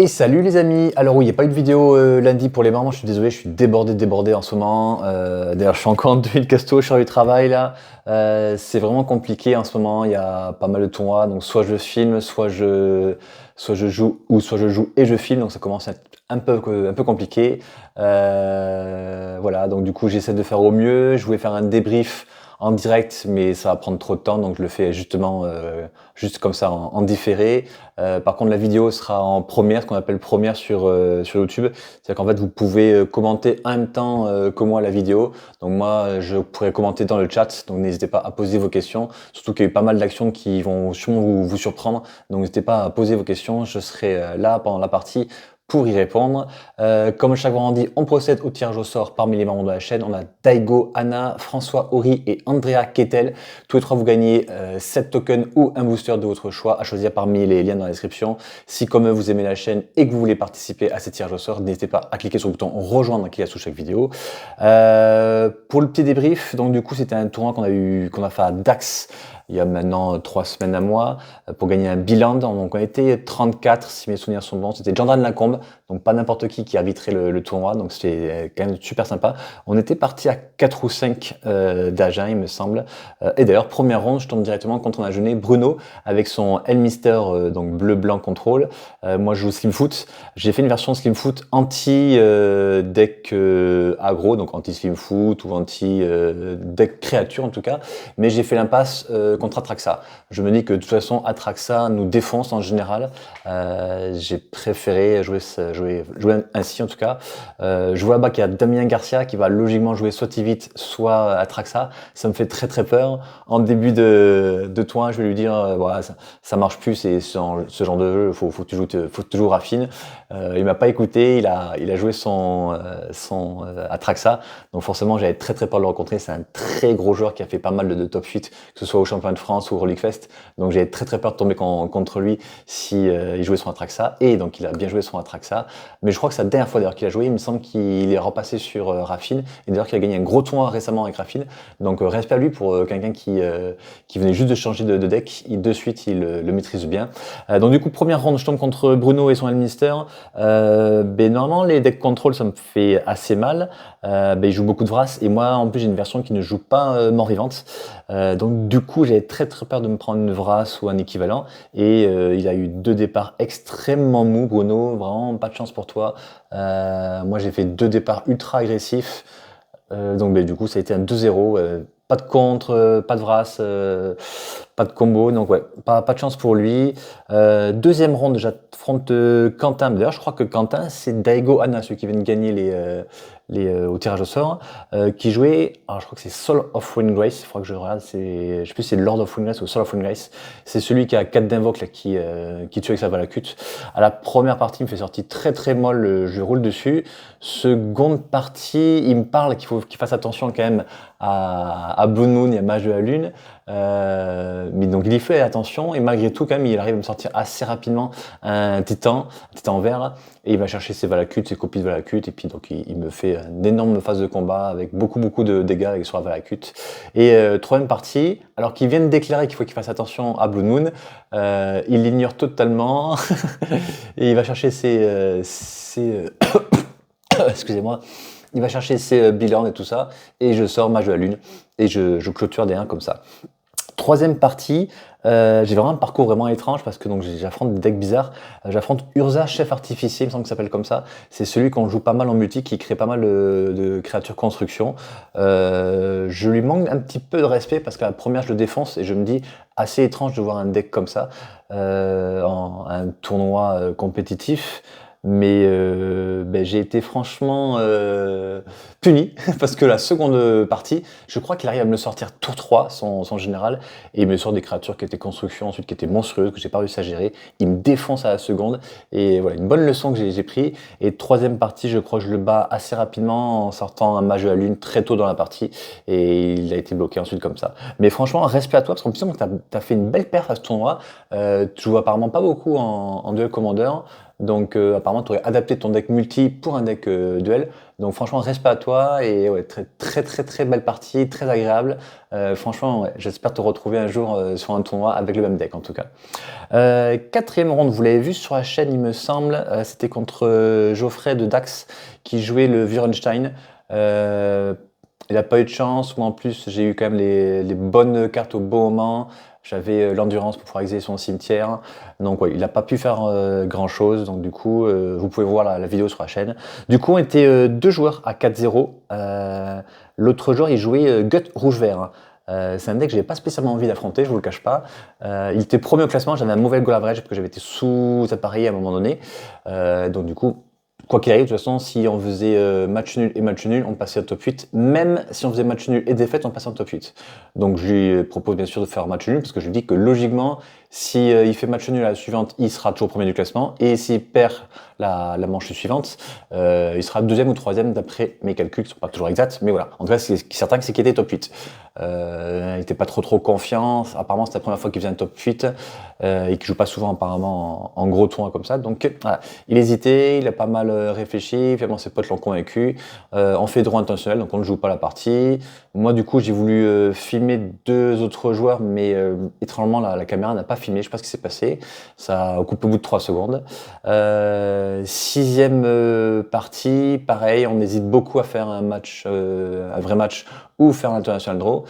Et salut les amis. Alors oui, il n'y a pas eu de vidéo lundi pour les mamans, je suis désolé, je suis débordé en ce moment. D'ailleurs, je suis encore en demi de casto, je sors du travail là. C'est vraiment compliqué en ce moment, il y a pas mal de tournois, donc soit je filme, soit je joue, ou soit je joue et je filme, donc ça commence à être un peu compliqué. Voilà, donc du coup j'essaie de faire au mieux, je voulais faire un débrief en direct, mais ça va prendre trop de temps, donc je le fais justement juste comme ça en différé. Par contre, la vidéo sera en première, ce qu'on appelle première sur YouTube. C'est-à-dire qu'en fait, vous pouvez commenter en même temps que moi la vidéo. Donc moi, je pourrais commenter dans le chat, donc n'hésitez pas à poser vos questions. Surtout qu'il y a eu pas mal d'actions qui vont sûrement vous surprendre. Donc n'hésitez pas à poser vos questions, je serai là pendant la partie pour y répondre. Comme chaque vendredi, on procède au tirage au sort parmi les membres de la chaîne. On a Daigo, Anna, François Horry et Andrea Kettel. Tous les trois, vous gagnez 7 tokens ou un booster de votre choix à choisir parmi les liens dans la description. Si comme eux, vous aimez la chaîne et que vous voulez participer à ces tirages au sort, n'hésitez pas à cliquer sur le bouton rejoindre qui est sous chaque vidéo. Pour le petit débrief, donc du coup, c'était un tournoi qu'on a fait à Dax il y a maintenant 3 semaines à moi pour gagner un bilan. Donc on était 34 si mes souvenirs sont bons. C'était Jordan Lacombe, donc pas n'importe qui arbitrait le tournoi, donc c'était quand même super sympa. On était parti à 4 ou 5 d'Agen, il me semble. Et d'ailleurs, première ronde, je tombe directement contre un ajeuné, Bruno, avec son Elmister, donc bleu-blanc contrôle. Moi, je joue Slim Foot. J'ai fait une version Slim Foot anti-deck aggro, donc anti-Slim Foot ou anti-deck créature en tout cas. Mais j'ai fait l'impasse contre Atraxa. Je me dis que de toute façon, Atraxa nous défonce en général. J'ai préféré jouer ainsi en tout cas. Je vois là-bas qu'il y a Damien Garcia qui va logiquement jouer soit Tivit, soit Atraxa. Ça me fait très peur. En début de tournoi, je vais lui dire voilà, ça marche plus, c'est ce genre de jeu, faut que tu joues raffine. Il m'a pas écouté, il a joué son Atraxa. Donc forcément, j'avais très peur de le rencontrer. C'est un très gros joueur qui a fait pas mal de top 8, que ce soit au championnat de France ou au Roleague Fest. Donc j'avais très peur de tomber contre lui si il jouait son Atraxa. Et donc il a bien joué son Atraxa. Mais je crois que c'est la dernière fois d'ailleurs qu'il a joué. Il me semble qu'il est repassé sur Raffine. Et d'ailleurs qu'il a gagné un gros tournoi récemment avec Raffine. Donc respect à lui pour quelqu'un qui venait juste de changer de deck. De suite, il le maîtrise bien. Donc du coup, première ronde, je tombe contre Bruno et son Elminster. Normalement, les decks control, ça me fait assez mal. Il joue beaucoup de Vras. Et moi, en plus, j'ai une version qui ne joue pas mort-vivante. Donc du coup, j'avais très peur de me prendre une Vras ou un équivalent. Et il a eu 2 départs extrêmement mous, Bruno. Vraiment, pas de chance pour toi. Moi, j'ai fait 2 départs ultra agressifs. Donc du coup, ça a été un 2-0. Pas de contre, pas de Vras, pas de combo. Donc ouais, pas de chance pour lui. Deuxième ronde, j'affronte Quentin. D'ailleurs, je crois que Quentin, c'est Daigo Anna, celui qui vient de gagner au tirage au sort, qui jouait, alors je crois que c'est Soul of Windgrace, il faudra que je regarde, je sais plus si c'est Lord of Windgrace ou Soul of Windgrace, c'est celui qui a 4 d'invoque là, qui tue avec sa valacute. À la première partie, il me fait sortir très molle, je roule dessus. Seconde partie, il me parle qu'il faut qu'il fasse attention quand même à Blue Moon et à Mage de la Lune. Mais donc il y fait attention et malgré tout quand même il arrive à me sortir assez rapidement un titan vert là, et il va chercher ses valacutes, ses copies de valacutes, et puis donc il me fait une énorme phase de combat avec beaucoup de dégâts sur la valacute. Et troisième partie, alors qu'il vient de déclarer qu'il faut qu'il fasse attention à Blue Moon, il l'ignore totalement et il va chercher excusez-moi, il va chercher ses bilans et tout ça, et je sors Mage de la Lune, et je clôture des 1 comme ça. Troisième partie, j'ai vraiment un parcours vraiment étrange parce que donc j'affronte des decks bizarres. J'affronte Urza, chef artificier, il me semble que ça s'appelle comme ça. C'est celui qu'on joue pas mal en multi, qui crée pas mal de créatures construction. Je lui manque un petit peu de respect parce qu'à la première je le défonce et je me dis assez étrange de voir un deck comme ça en un tournoi compétitif. Mais j'ai été franchement puni parce que la seconde partie, je crois qu'il arrive à me le sortir tour 3, son général, et il me sort des créatures qui étaient construction ensuite, qui étaient monstrueuses, que j'ai pas réussi à gérer. Il me défonce à la seconde, et voilà, une bonne leçon que j'ai pris. Et troisième partie, je crois que je le bats assez rapidement en sortant un Mage de la Lune très tôt dans la partie, et il a été bloqué ensuite comme ça. Mais franchement, respect à toi, parce qu'en plus, t'as fait une belle perf à ce tournoi. Tu joues apparemment pas beaucoup en duel commander, Donc apparemment, tu aurais adapté ton deck multi pour un deck duel. Donc franchement, respect à toi et ouais, très très très très belle partie, très agréable. Franchement, ouais, j'espère te retrouver un jour sur un tournoi avec le même deck en tout cas. Quatrième round, vous l'avez vu sur la chaîne, il me semble, c'était contre Geoffrey de Dax qui jouait le Wittgenstein. Euh, il n'a pas eu de chance, moi en plus j'ai eu quand même les bonnes cartes au bon moment. J'avais l'endurance pour pouvoir exiler son cimetière. Donc ouais, il n'a pas pu faire grand chose. Donc du coup, vous pouvez voir la vidéo sur la chaîne. Du coup, on était deux joueurs à 4-0. L'autre joueur, il jouait Gut rouge-vert, hein. C'est un deck que j'avais pas spécialement envie d'affronter, je vous le cache pas. Il était premier au classement, j'avais un mauvais goal average parce que j'avais été sous appareillé à un moment donné. Donc du coup, quoi qu'il arrive, de toute façon, si on faisait match nul et match nul, on passait au top 8. Même si on faisait match nul et défaite, on passait en top 8. Donc je lui propose bien sûr de faire match nul parce que je lui dis que logiquement, si il fait match nul à la suivante, il sera toujours premier du classement. Et s'il perd la manche suivante, il sera deuxième ou troisième d'après mes calculs qui sont pas toujours exacts. Mais voilà, en tout cas, ce qui est certain, c'est qu'il était top 8. Il était pas trop confiant. Apparemment, c'était la première fois qu'il faisait un top 8 et qu'il joue pas souvent apparemment en gros tournoi comme ça. Donc voilà, il hésitait, il a pas mal réfléchi. Finalement, ses potes l'ont convaincu. On fait droit intentionnel, donc on ne joue pas la partie. Moi, du coup, j'ai voulu filmer deux autres joueurs, mais étrangement, la caméra n'a pas filmé. Je sais pas ce qui s'est passé. Ça a coupé au bout de 3 secondes. Sixième partie, pareil, on hésite beaucoup à faire un match, un vrai match ou faire l'international draw.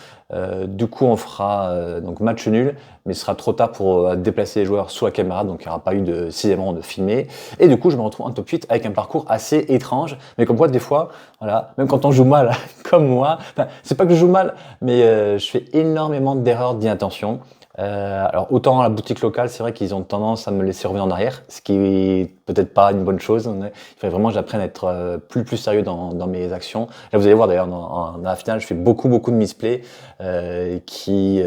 Du coup, on fera donc match nul, mais ce sera trop tard pour déplacer les joueurs sous la caméra, donc il n'y aura pas eu de sixième round de filmé. Et du coup, je me retrouve en top 8 avec un parcours assez étrange, mais comme quoi, des fois, voilà, même quand on joue mal, comme moi, enfin, c'est pas que je joue mal, mais je fais énormément d'erreurs d'inattention. Alors autant à la boutique locale, c'est vrai qu'ils ont tendance à me laisser revenir en arrière, ce qui est peut-être pas une bonne chose. Il faudrait vraiment que j'apprenne à être plus sérieux dans mes actions. Là, vous allez voir d'ailleurs dans la finale, je fais beaucoup de misplays qui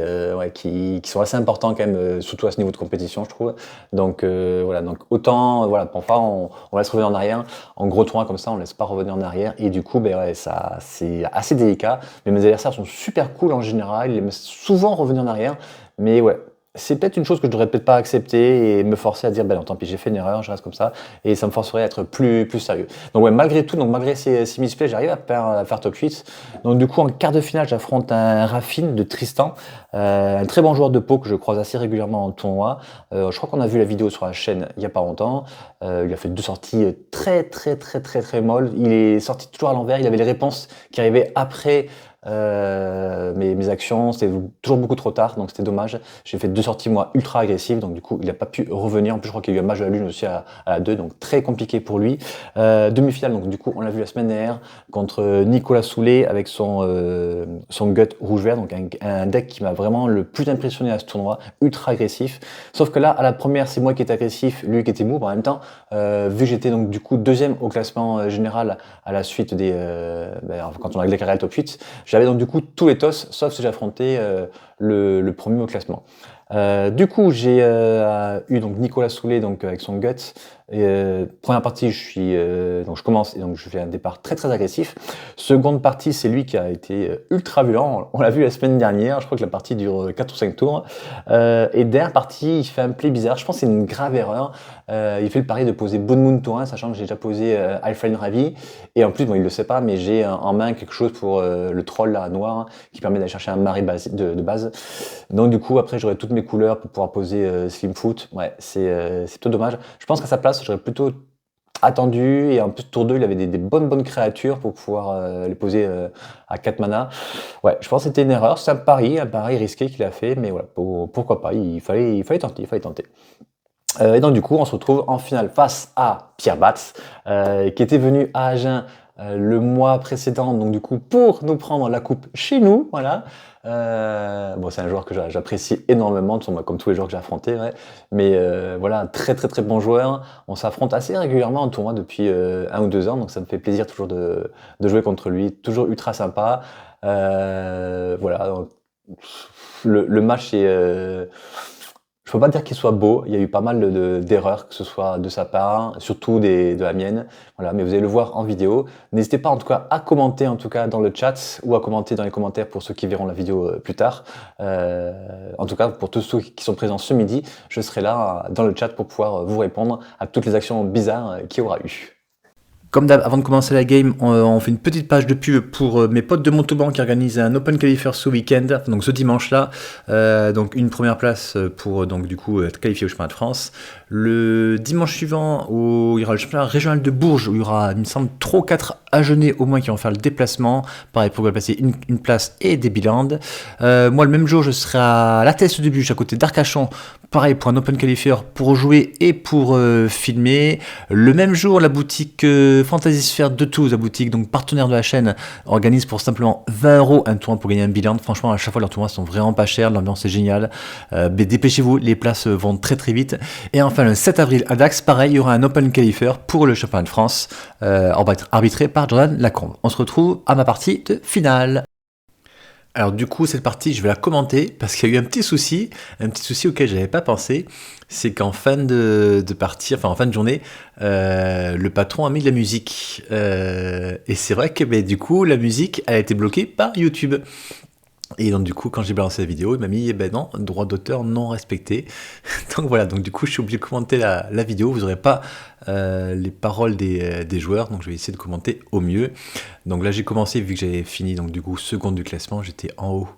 sont assez importants quand même, surtout à ce niveau de compétition, je trouve. Donc voilà, donc autant voilà, parfois on laisse revenir en arrière. En gros tournoi comme ça, on laisse pas revenir en arrière et du coup, ben ouais, ça c'est assez délicat. Mais mes adversaires sont super cool en général, ils aiment souvent revenir en arrière. Mais ouais, c'est peut-être une chose que je devrais peut-être pas accepter et me forcer à dire, ben non, tant pis, j'ai fait une erreur, je reste comme ça, et ça me forcerait à être plus sérieux. Donc ouais, malgré tout, donc malgré ces misplays, j'arrive à faire top 8. Donc du coup, en quart de finale, j'affronte un Raffine de Tristan, un très bon joueur de Pau que je croise assez régulièrement en tournoi. Je crois qu'on a vu la vidéo sur la chaîne il y a pas longtemps. Il a fait deux sorties très molles. Il est sorti toujours à l'envers, il avait les réponses qui arrivaient après mes actions, c'était toujours beaucoup trop tard, donc c'était dommage. J'ai fait deux sorties moi ultra agressives, donc du coup il n'a pas pu revenir. En plus je crois qu'il y a eu un match de la lune aussi à la 2, donc très compliqué pour lui. Demi-finale, donc du coup on l'a vu la semaine dernière contre Nicolas Soulet avec son gut rouge-vert, donc un deck qui m'a vraiment le plus impressionné à ce tournoi, ultra agressif. Sauf que là à la première c'est moi qui étais agressif, lui qui était mou. En même temps, vu que j'étais donc du coup deuxième au classement général à la suite quand on a déclaré le top 8, j'avais donc du coup tous les TOS, sauf si j'affrontais le premier au classement. Du coup, j'ai eu donc Nicolas Soulet donc avec son gut. Première partie, donc je commence et donc je fais un départ très agressif. Seconde partie, c'est lui qui a été ultra violent. On l'a vu la semaine dernière. Je crois que la partie dure 4 ou 5 tours. Et dernière partie, il fait un play bizarre. Je pense que c'est une grave erreur. Il fait le pari de poser Boon Moon tour 1, sachant que j'ai déjà posé Alpha Ravi. Et en plus, bon, il le sait pas, mais j'ai en main quelque chose pour le troll là, noir, hein, qui permet d'aller chercher un mari de base. Donc du coup, après, j'aurai toutes mes couleurs pour pouvoir poser Slim Foot. Ouais, c'est plutôt dommage. Je pense qu'à sa place, j'aurais plutôt attendu, et en plus tour 2 il avait des bonnes créatures pour pouvoir les poser à 4 mana. Ouais, je pense que c'était une erreur, c'est un pari risqué qu'il a fait, mais voilà, pourquoi pas, il fallait tenter. Et donc du coup on se retrouve en finale face à Pierre Batz, qui était venu à Agen le mois précédent, donc du coup pour nous prendre la coupe chez nous, voilà. Bon, c'est un joueur que j'apprécie énormément, comme tous les joueurs que j'ai affrontés, ouais. Mais voilà, un très bon joueur. On s'affronte assez régulièrement en tournoi depuis 1 ou 2 ans, donc ça me fait plaisir toujours de jouer contre lui, toujours ultra sympa. Voilà, le match est Je peux pas dire qu'il soit beau, il y a eu pas mal d'erreurs, que ce soit de sa part, surtout de la mienne, voilà, mais vous allez le voir en vidéo. N'hésitez pas en tout cas à commenter en tout cas dans le chat ou à commenter dans les commentaires pour ceux qui verront la vidéo plus tard. En tout cas, pour tous ceux qui sont présents ce midi, je serai là dans le chat pour pouvoir vous répondre à toutes les actions bizarres qu'il y aura eu. Comme d'hab, avant de commencer la game, on fait une petite page de pub pour mes potes de Montauban qui organisent un Open Qualifier ce week-end, donc ce dimanche-là. Donc une première place pour donc du coup être qualifié au championnat de France. Le dimanche suivant, où il y aura le championnat régional de Bourges, où il y aura, il me semble, 3 ou 4 Agenais au moins qui vont faire le déplacement. Pareil, pour placer une place et des bilans. Moi, le même jour, je serai à La Teste de Buch, à côté d'Arcachon. Pareil, pour un Open Qualifier pour jouer et pour filmer. Le même jour, la boutique Fantasy Sphere de Toulouse, la boutique donc partenaire de la chaîne, organise pour simplement 20 € un tournoi pour gagner un bilan. Franchement, à chaque fois, leurs tournois sont vraiment pas chers, l'ambiance est géniale. Mais dépêchez-vous, les places vont très très vite. Et enfin, le 7 avril à Dax, pareil, il y aura un Open Qualifier pour le championnat de France, arbitré par Jordan Lacombe. On se retrouve à ma partie de finale. Alors du coup, cette partie, je vais la commenter parce qu'il y a eu un petit souci auquel je n'avais pas pensé. C'est qu'en fin de partie, enfin en fin de journée, le patron a mis de la musique. Et c'est vrai que du coup, la musique a été bloquée par YouTube. Et donc du coup, quand j'ai balancé la vidéo, il m'a mis, non, droit d'auteur non respecté. Donc voilà, donc du coup, je suis obligé de commenter la vidéo. Vous n'aurez pas les paroles des joueurs, donc je vais essayer de commenter au mieux. Donc là, j'ai commencé, vu que j'avais fini, donc du coup, seconde du classement, j'étais en haut,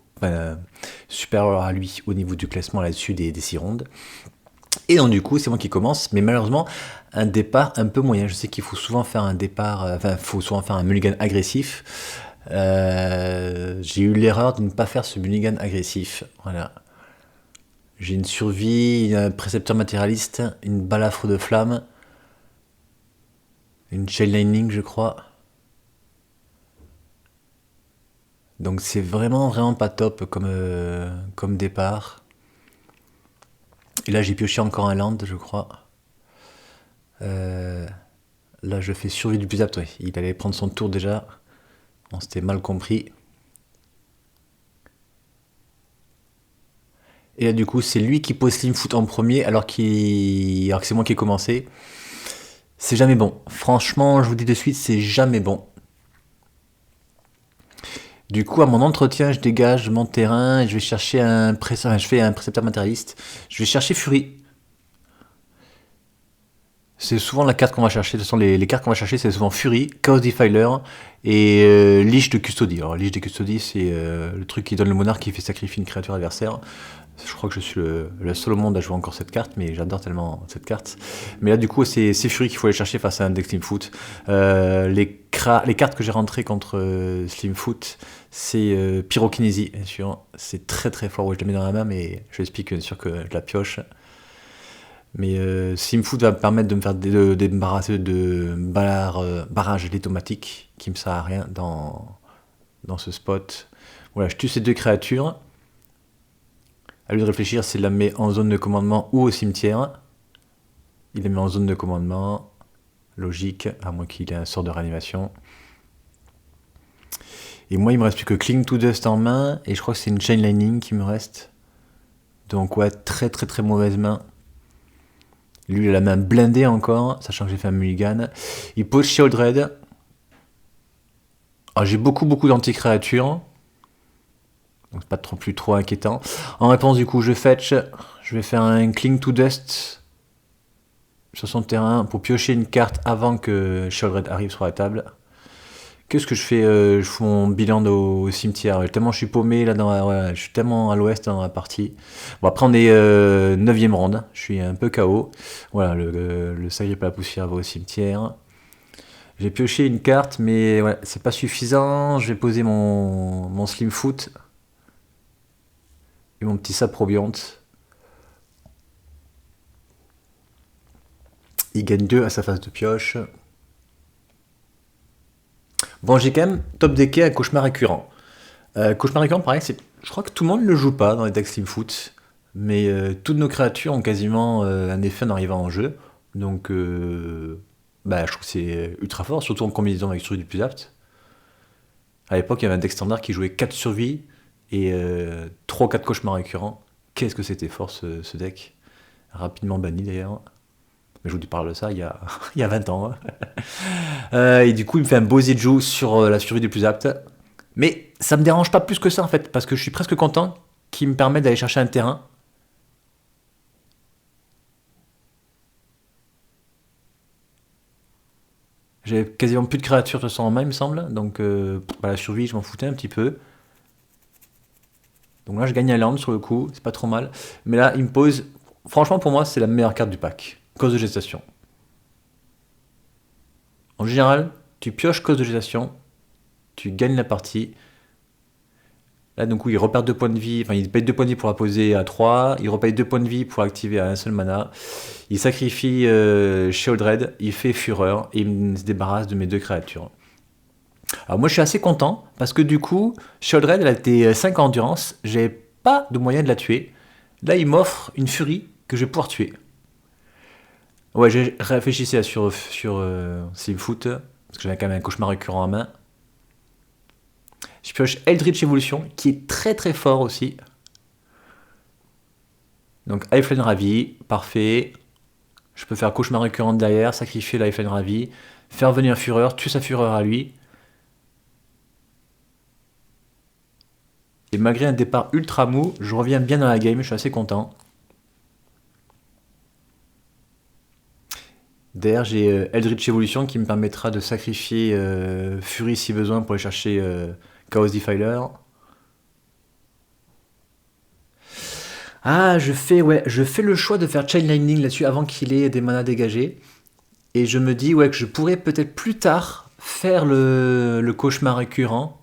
supérieur à lui au niveau du classement là-dessus des 6 rondes. Et donc du coup, c'est moi qui commence, mais malheureusement, un départ un peu moyen. Je sais qu'il faut souvent faire un départ, il faut souvent faire un mulligan agressif. J'ai eu l'erreur de ne pas faire ce mulligan agressif. Voilà. J'ai une survie, un précepteur matérialiste, une balafre de flamme, une chain lightning, je crois. Donc c'est vraiment pas top comme départ. Et là j'ai pioché encore un land, je crois. Là je fais survie du plus apte, ouais. Il allait prendre son tour déjà. On s'était mal compris. Et là du coup c'est lui qui pose slim foot en premier alors que c'est moi qui ai commencé. C'est jamais bon. Franchement, je vous dis de suite, c'est jamais bon. Du coup, à mon entretien, je dégage mon terrain et je vais chercher je fais un précepteur matérialiste. Je vais chercher Fury. C'est souvent la carte qu'on va chercher. De toute façon, les cartes qu'on va chercher, c'est souvent Fury, Chaos Defiler et Lich de Custody. Alors, Lich de Custody, c'est le truc qui donne le monarque qui fait sacrifier une créature adversaire. Je crois que je suis le seul au monde à jouer encore cette carte, mais j'adore tellement cette carte. Mais là, du coup, c'est Fury qu'il faut aller chercher face à un deck Slimfoot. Les cartes que j'ai rentrées contre Slimfoot, c'est Pyrokinésie, bien sûr. C'est très très fort. Ouais, je la mets dans la main, mais je explique bien sûr que je la pioche. Mais Slimfoot va me permettre de me faire débarrasser de barrage automatique qui me sert à rien dans ce spot. Voilà, je tue ces deux créatures. À lui de réfléchir s'il la met en zone de commandement ou au cimetière. Il la met en zone de commandement. Logique, à moins qu'il ait un sort de réanimation. Et moi, il me reste plus que Cling to Dust en main. Et je crois que c'est une Chain Lightning qui me reste. Donc ouais, très très très mauvaise main. Lui, il a la main blindée encore, sachant que j'ai fait un mulligan. Il pose Shieldred. Alors j'ai beaucoup d'anti-créatures. Donc c'est pas plus trop inquiétant. En réponse, du coup, je fetch. Je vais faire un Cling to Dust sur son terrain pour piocher une carte avant que Shieldred arrive sur la table. Qu'est-ce que je fais Je fous mon bilan au cimetière. Tellement je suis paumé là je suis tellement à l'ouest dans la partie. Bon, après on est 9ème ronde. Je suis un peu KO. Voilà, le Sagrip à la poussière va au cimetière. J'ai pioché une carte, mais ouais, c'est pas suffisant. Je vais poser mon Slim Foot et mon petit Saprobiont. Il gagne 2 à sa phase de pioche. Bon, j'ai quand même top decké un cauchemar récurrent. Cauchemar récurrent, pareil, je crois que tout le monde ne le joue pas dans les decks Slimfoot, mais toutes nos créatures ont quasiment un effet en arrivant en jeu. Donc, je trouve que c'est ultra fort, surtout en combinaison avec survie du plus apte. À l'époque, il y avait un deck standard qui jouait 4 survies et 3 ou 4 cauchemars récurrents. Qu'est-ce que c'était fort ce deck. rapidement banni d'ailleurs. Mais je vous parle de ça il y a, il y a 20 ans. Hein. Et du coup, il me fait un beau Zedju sur la survie des plus aptes. Mais ça me dérange pas plus que ça en fait, parce que je suis presque content qu'il me permette d'aller chercher un terrain. J'avais quasiment plus de créatures de toute façon en main, il me semble. Donc bah, la survie, je m'en foutais un petit peu. Donc là, je gagne un land sur le coup, c'est pas trop mal. Mais là, il me pose. Franchement, pour moi, c'est la meilleure carte du pack. Cause de gestation. En général, tu pioches cause de gestation, tu gagnes la partie. Là, du coup, il repère 2 points de vie. Enfin, il paye 2 points de vie pour la poser à 3. Il repaye 2 points de vie pour l'activer à un seul mana. Il sacrifie Sheoldred. Il fait Fureur. Et il se débarrasse de mes 2 créatures. Alors, moi, je suis assez content. Parce que du coup, Sheoldred, elle a été 5 en endurance. J'ai pas de moyen de la tuer. Là, il m'offre une furie que je vais pouvoir tuer. Ouais, j'ai réfléchi sur Slimfoot. Parce que j'avais quand même un cauchemar récurrent en main. Je pioche Eldritch Evolution, qui est très très fort aussi. Donc Lifeline Ravi, parfait. Je peux faire cauchemar récurrent derrière, sacrifier Lifeline Ravi, faire venir Fureur, tuer sa Fureur à lui. Et malgré un départ ultra mou, je reviens bien dans la game, je suis assez content. Derrière, j'ai Eldritch Evolution qui me permettra de sacrifier Fury si besoin pour aller chercher Chaos Defiler. Ah, je fais le choix de faire Chain Lightning là-dessus avant qu'il ait des manas dégagés. Et je me dis ouais, que je pourrais peut-être plus tard faire le cauchemar récurrent.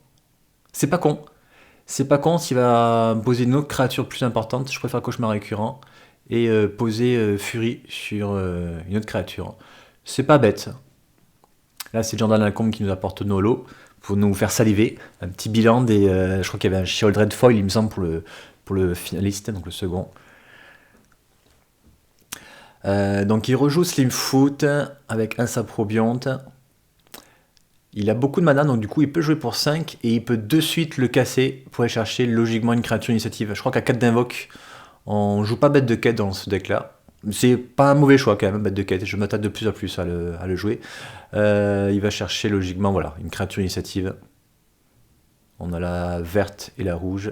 C'est pas con. C'est pas con s'il va poser une autre créature plus importante. Je préfère cauchemar récurrent. Et poser Fury sur une autre créature. C'est pas bête. Là, c'est Jordan Lacombe qui nous apporte nos lots pour nous faire saliver. Un petit bilan des. Je crois qu'il y avait un Sheoldred Foil, il me semble, pour le finaliste, donc le second. Donc il rejoue Slimfoot avec un Saprobionte. Il a beaucoup de mana, donc du coup il peut jouer pour 5 et il peut de suite le casser pour aller chercher logiquement une créature initiative. Je crois qu'à 4 d'invoque, on joue pas bête de quête dans ce deck là. C'est pas un mauvais choix quand même, bête de quête. Je m'attaque de plus en plus à le jouer. Il va chercher logiquement voilà, une créature initiative. On a la verte et la rouge.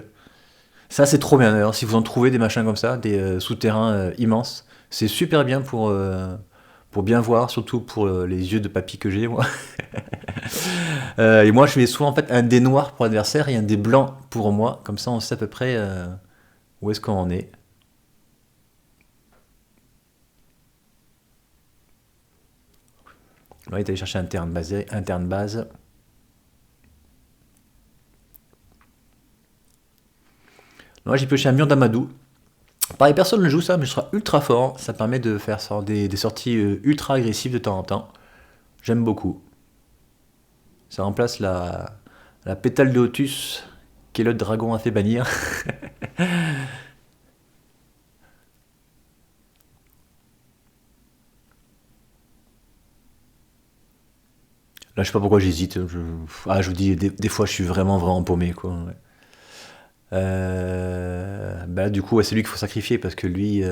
Ça c'est trop bien d'ailleurs, si vous en trouvez des machins comme ça, des souterrains immenses, c'est super bien pour bien voir, surtout pour les yeux de papy que j'ai moi. Et moi je mets souvent en fait un dé noir pour l'adversaire et un dé blanc pour moi, comme ça on sait à peu près où est-ce qu'on en est. Là il est allé chercher un terrain de base. Là j'ai pioché un mur d'Amadou. Pareil, personne ne joue ça, mais je serai ultra fort. Ça permet de faire des sorties ultra agressives de temps en temps. J'aime beaucoup. Ça remplace la pétale de Hotus, qui est le dragon a fait bannir. Là, je sais pas pourquoi j'hésite. Je vous dis, des fois, je suis vraiment, vraiment paumé, quoi. Ouais. Bah, du coup, ouais, c'est lui qu'il faut sacrifier parce que lui,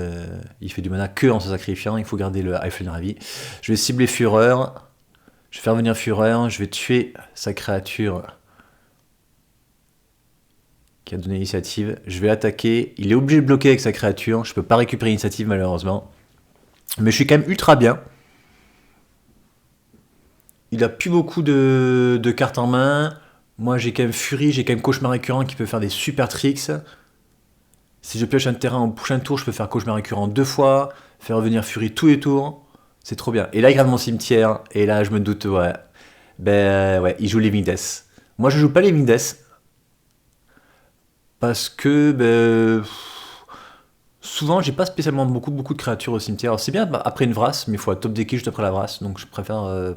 il fait du mana que en se sacrifiant. Il faut garder le Lifeline Ravi. Je vais cibler Fureur. Je vais faire venir Fureur. Je vais tuer sa créature qui a donné l'initiative. Je vais attaquer. Il est obligé de bloquer avec sa créature. Je peux pas récupérer l'initiative malheureusement. Mais je suis quand même ultra bien. Il a plus beaucoup de cartes en main. Moi j'ai quand même Fury, j'ai quand même Cauchemar récurrent qui peut faire des super tricks. Si je pioche un terrain au prochain tour, je peux faire Cauchemar récurrent 2 fois, faire revenir Fury tous les tours. C'est trop bien. Et là il grave mon cimetière, et là je me doute, ouais. Ben ouais, il joue Living Death. Moi je joue pas Living Death. Parce que souvent j'ai pas spécialement beaucoup de créatures au cimetière. Alors, c'est bien après une Vrasse, mais il faut top decker juste après la Vrasse. Donc je préfère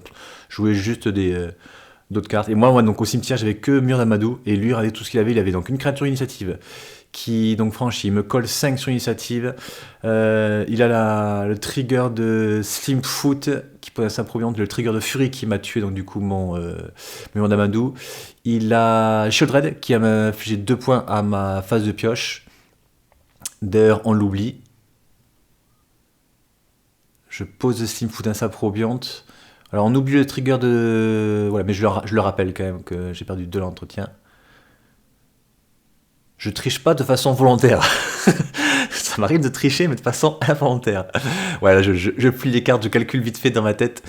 jouer juste d'autres cartes. Et moi, donc au cimetière, j'avais que Mur d'Amadou. Et lui, regardez tout ce qu'il avait. Il avait donc une créature initiative qui, donc franchit, il me colle 5 sur initiative. Il a le trigger de Slimfoot qui pose sa proviante, le trigger de Fury qui m'a tué, donc du coup, mon Mur d'Amadou. Il a Sheoldred qui m'a infligé 2 points à ma phase de pioche. D'ailleurs, on l'oublie. Je pose Slimfoot Insapprobiante. Alors on oublie le trigger de... Voilà, mais je le rappelle quand même que j'ai perdu 2 l'entretien. Je triche pas de façon volontaire. Ça m'arrive de tricher, mais de façon involontaire. Voilà, je plie les cartes, je calcule vite fait dans ma tête.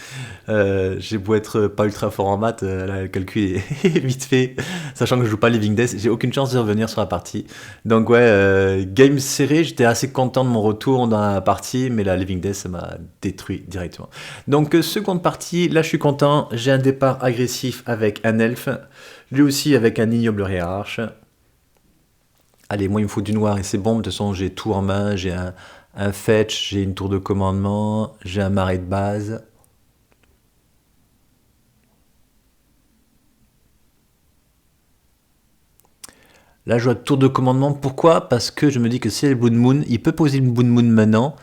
J'ai beau être pas ultra fort en maths, là, le calcul est vite fait. Sachant que je joue pas Living Death, j'ai aucune chance de revenir sur la partie. Donc ouais, game serré, j'étais assez content de mon retour dans la partie, mais la Living Death, ça m'a détruit directement. Donc seconde partie, là je suis content, j'ai un départ agressif avec un elfe, lui aussi avec un ignoble hiérarche. Allez, moi il me faut du noir et c'est bon, de toute façon j'ai tout en main, j'ai un fetch, j'ai une tour de commandement, j'ai un marais de base. Là je vois tour de commandement, pourquoi? Parce que je me dis que si il y a le Blood Moon, il peut poser une Blood Moon maintenant,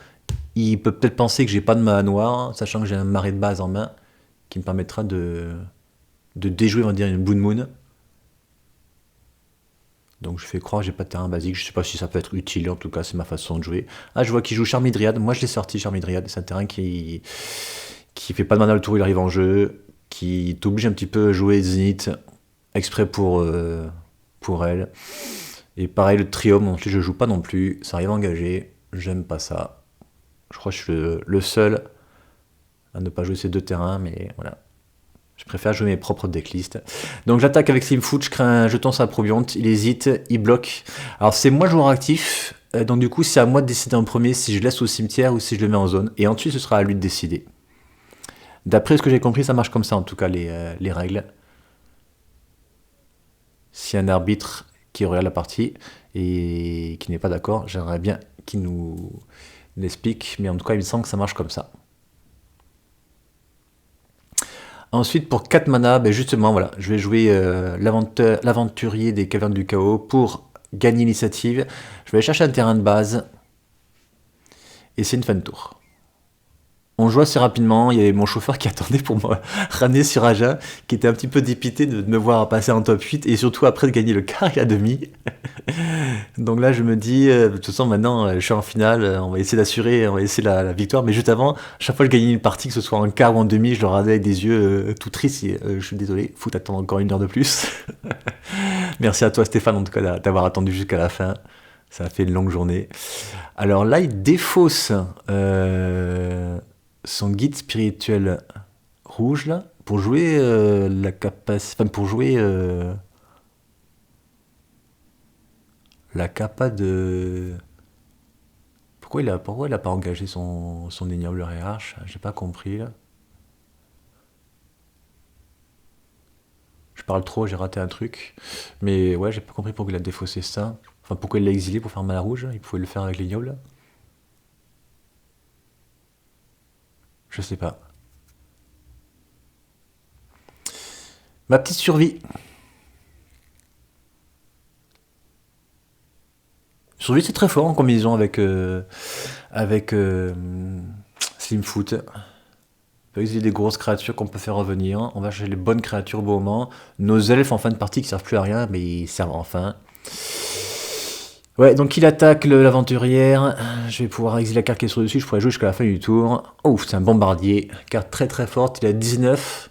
il peut peut-être penser que j'ai pas de mana noire, sachant que j'ai un marais de base en main, qui me permettra de déjouer, on va dire, une Blood Moon. Donc je fais croire que j'ai pas de terrain basique, je sais pas si ça peut être utile, en tout cas c'est ma façon de jouer. Ah, je vois qu'il joue Charmidriad, moi je l'ai sorti Charmidriad, c'est un terrain qui fait pas de mana le tour, il arrive en jeu, qui t'oblige un petit peu à jouer Zenith exprès pour elle. Et pareil le Triome, ensuite je joue pas non plus, ça arrive engagé, j'aime pas ça. Je crois que je suis le seul à ne pas jouer ces 2 terrains, mais voilà. Je préfère jouer mes propres decklists. Donc j'attaque avec Slimfoot, je crée un jeton Insapprobiante, il hésite, il bloque. Alors c'est moi joueur actif, donc du coup c'est à moi de décider en premier si je laisse au cimetière ou si je le mets en zone. Et ensuite ce sera à lui de décider. D'après ce que j'ai compris, ça marche comme ça en tout cas les règles. Si un arbitre qui regarde la partie et qui n'est pas d'accord, j'aimerais bien qu'il nous l'explique, mais en tout cas il me semble que ça marche comme ça. Ensuite, pour 4 mana, ben justement, voilà, je vais jouer l'aventurier des cavernes du chaos pour gagner l'initiative. Je vais aller chercher un terrain de base. Et c'est une fin de tour. On joue assez rapidement, il y avait mon chauffeur qui attendait pour me ramener sur Aja, qui était un petit peu dépité de me voir passer en top 8, et surtout après de gagner le quart et la demi. Donc là je me dis, de toute façon maintenant je suis en finale, on va essayer d'assurer, on va essayer la victoire, mais juste avant, chaque fois que je gagnais une partie, que ce soit en quart ou en demi, je le regardais avec des yeux tout tristes, et je suis désolé, faut attendre encore 1 heure de plus. Merci à toi Stéphane en tout cas d'avoir attendu jusqu'à la fin, ça a fait une longue journée. Alors là il défausse son guide spirituel rouge là pour jouer la capacité, enfin pour jouer la capa de. Pourquoi il a pas engagé son ignoble hiérarche? J'ai pas compris là. Je parle trop, j'ai raté un truc. Mais ouais, j'ai pas compris pourquoi il a défaussé ça. Enfin, pourquoi il l'a exilé pour faire mana rouge? Il pouvait le faire avec l'ignoble. Je sais pas. Ma petite survie. Survie, c'est très fort en combinaison avec Slimfoot. On peut utiliser des grosses créatures qu'on peut faire revenir. On va chercher les bonnes créatures au bon moment. Nos elfes en fin de partie qui servent plus à rien, mais ils servent enfin. Ouais, donc il attaque l'aventurière. Je vais pouvoir exiler la carte qui est sur dessus. Je pourrais jouer jusqu'à la fin du tour. Oh, c'est un bombardier. Carte très très forte. Il a 19.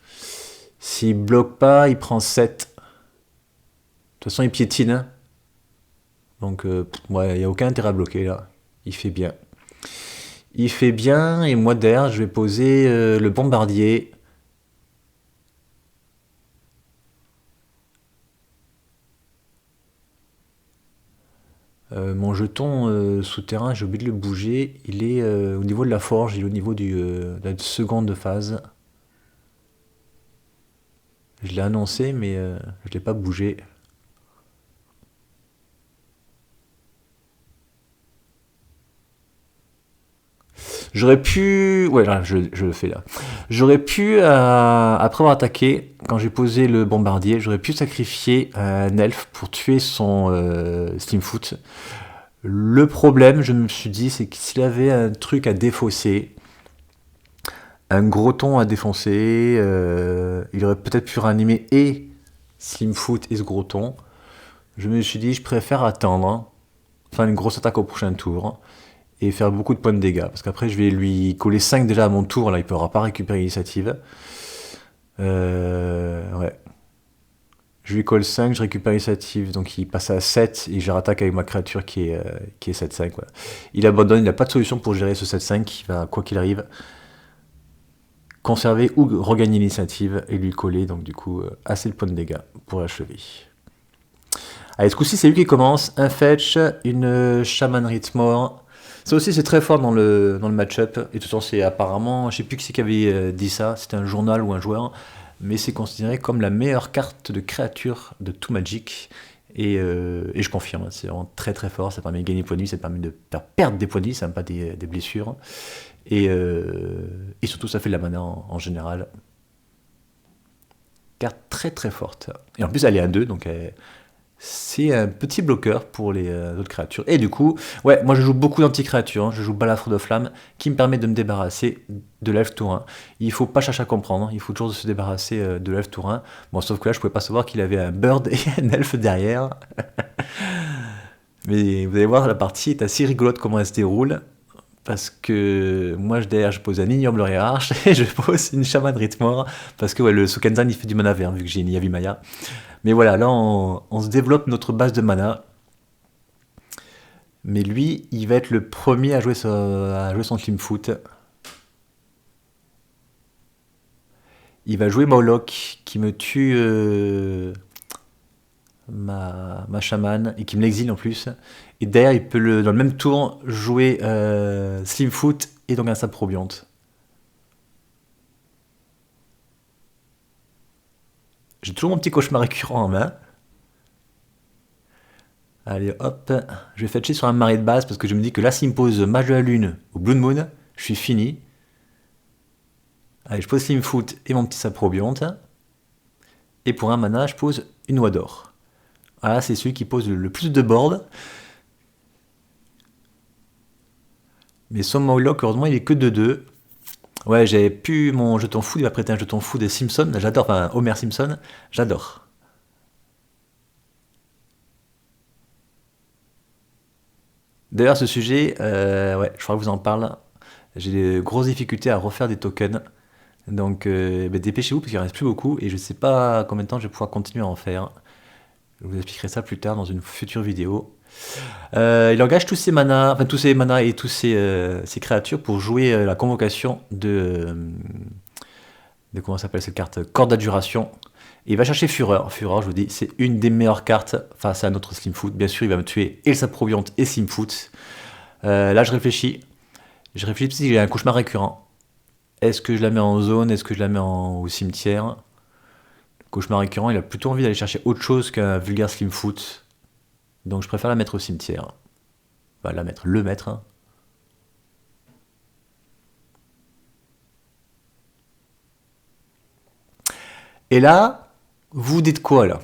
S'il bloque pas, il prend 7. De toute façon, il piétine. Donc, ouais, il n'y a aucun intérêt à bloquer là. Il fait bien. Il fait bien, et moi derrière, je vais poser le bombardier. Mon jeton souterrain, j'ai oublié de le bouger. Il est au niveau de la forge, il est au niveau de la seconde phase. Je l'ai annoncé, mais je ne l'ai pas bougé. J'aurais pu... Ouais, là, je le fais là. J'aurais pu, après avoir attaqué, quand j'ai posé le bombardier, j'aurais pu sacrifier un elfe pour tuer son Slimfoot. Le problème, je me suis dit, c'est que s'il avait un truc à défausser, un gros ton à défoncer, il aurait peut-être pu réanimer et Slimfoot et ce gros ton. Je me suis dit, je préfère attendre, faire une grosse attaque au prochain tour, et faire beaucoup de points de dégâts. Parce qu'après, je vais lui coller 5 déjà à mon tour. Là, il ne pourra pas récupérer l'initiative. Ouais. Je lui colle 5, je récupère l'initiative. Donc il passe à 7 et je rattaque avec ma créature qui est 7-5. Voilà. Il abandonne, il n'a pas de solution pour gérer ce 7-5. Il va, quoi qu'il arrive, conserver ou regagner l'initiative et lui coller. Donc du coup, assez de points de dégâts pour l'achever. Allez, ce coup-ci, c'est lui qui commence. Un fetch, une Shaman Ritzmore. Ça aussi, c'est très fort dans le match-up. Et de toute façon, c'est apparemment, je sais plus qui avait dit ça, c'était un journal ou un joueur, mais c'est considéré comme la meilleure carte de créature de tout Magic. Et je confirme, c'est vraiment très très fort. Ça permet de gagner des points de vie, ça permet de faire perdre des points de vie, ça même pas des blessures. Et surtout, ça fait de la mana en général. Carte très très forte. Et en plus, elle est à 2, donc c'est un petit bloqueur pour les autres créatures. Et du coup, ouais, moi je joue beaucoup d'anti-créatures. Hein. Je joue Balafre de Flamme qui me permet de me débarrasser de l'elfe tour 1. Il faut pas chercher à comprendre, hein. Il faut toujours se débarrasser de l'elfe tour 1. Bon, sauf que là, je pouvais pas savoir qu'il avait un bird et un elfe derrière. Mais vous allez voir, la partie est assez rigolote comment elle se déroule. Parce que moi, derrière, je pose un ignoble hiérarche et je pose une Shaman Ritzmore. Parce que ouais, le Sokenzan, il fait du mana vert, vu que j'ai une Yavimaya. Mais voilà, là, on se développe notre base de mana. Mais lui, il va être le premier à jouer son Slimfoot. Il va jouer Moloch, qui me tue ma Shaman, et qui me l'exile en plus. Et derrière, il peut, dans le même tour, jouer Slimfoot et donc un Saprobiante. J'ai toujours mon petit cauchemar récurrent en main. Allez, hop, je vais fetcher sur un marée de base parce que je me dis que là, s'il me pose Mage de la Lune ou Blood Moon, je suis fini. Allez, je pose Slimfoot et mon petit Saprobionte. Et pour un mana, je pose une Oie d'Or. Voilà, c'est celui qui pose le plus de board. Mais son Moloch, heureusement, il est que de 2. Ouais, j'avais pu mon jeton fou, il va prêter un jeton fou de Simpson. J'adore, enfin, Homer Simpson, j'adore. D'ailleurs, ce sujet, ouais, je crois que je vous en parle. J'ai des grosses difficultés à refaire des tokens. Donc, dépêchez-vous parce qu'il ne reste plus beaucoup et je ne sais pas combien de temps je vais pouvoir continuer à en faire. Je vous expliquerai ça plus tard dans une future vidéo. Il engage tous ses manas, enfin tous ses manas et tous ses créatures pour jouer la convocation de comment s'appelle cette carte, Corde d'adjuration. Et il va chercher Fureur. Fureur, je vous dis, c'est une des meilleures cartes face à notre Slimfoot. Bien sûr, il va me tuer et le Saprobiante et Slimfoot. Là, je réfléchis. Je réfléchis si j'ai un cauchemar récurrent. Est-ce que je la mets en zone? Est-ce que je la mets au cimetière? Le cauchemar récurrent, il a plutôt envie d'aller chercher autre chose qu'un vulgaire Slimfoot. Donc je préfère la mettre au cimetière. Enfin, le mettre. Hein. Et là, vous dites quoi là?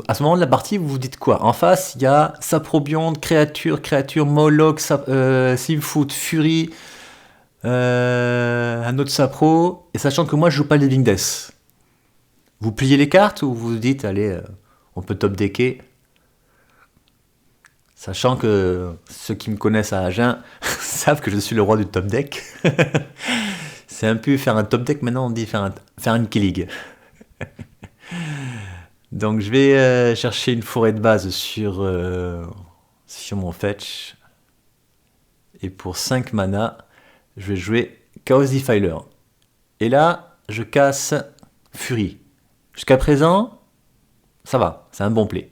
À ce moment de la partie, vous vous dites quoi? En face, il y a Saprobionte, créature, Moloch, Slimfoot, Fury, un autre Sapro, et sachant que moi je joue pas Living Death. Vous pliez les cartes ou vous dites, allez, on peut top decker? Sachant que ceux qui me connaissent à Agen savent que je suis le roi du top deck. C'est un peu faire un top deck, maintenant on dit faire une killing. Donc je vais chercher une forêt de base sur mon fetch. Et pour 5 mana, je vais jouer Chaos Defiler. Et là, je casse Fury. Jusqu'à présent, ça va, c'est un bon play.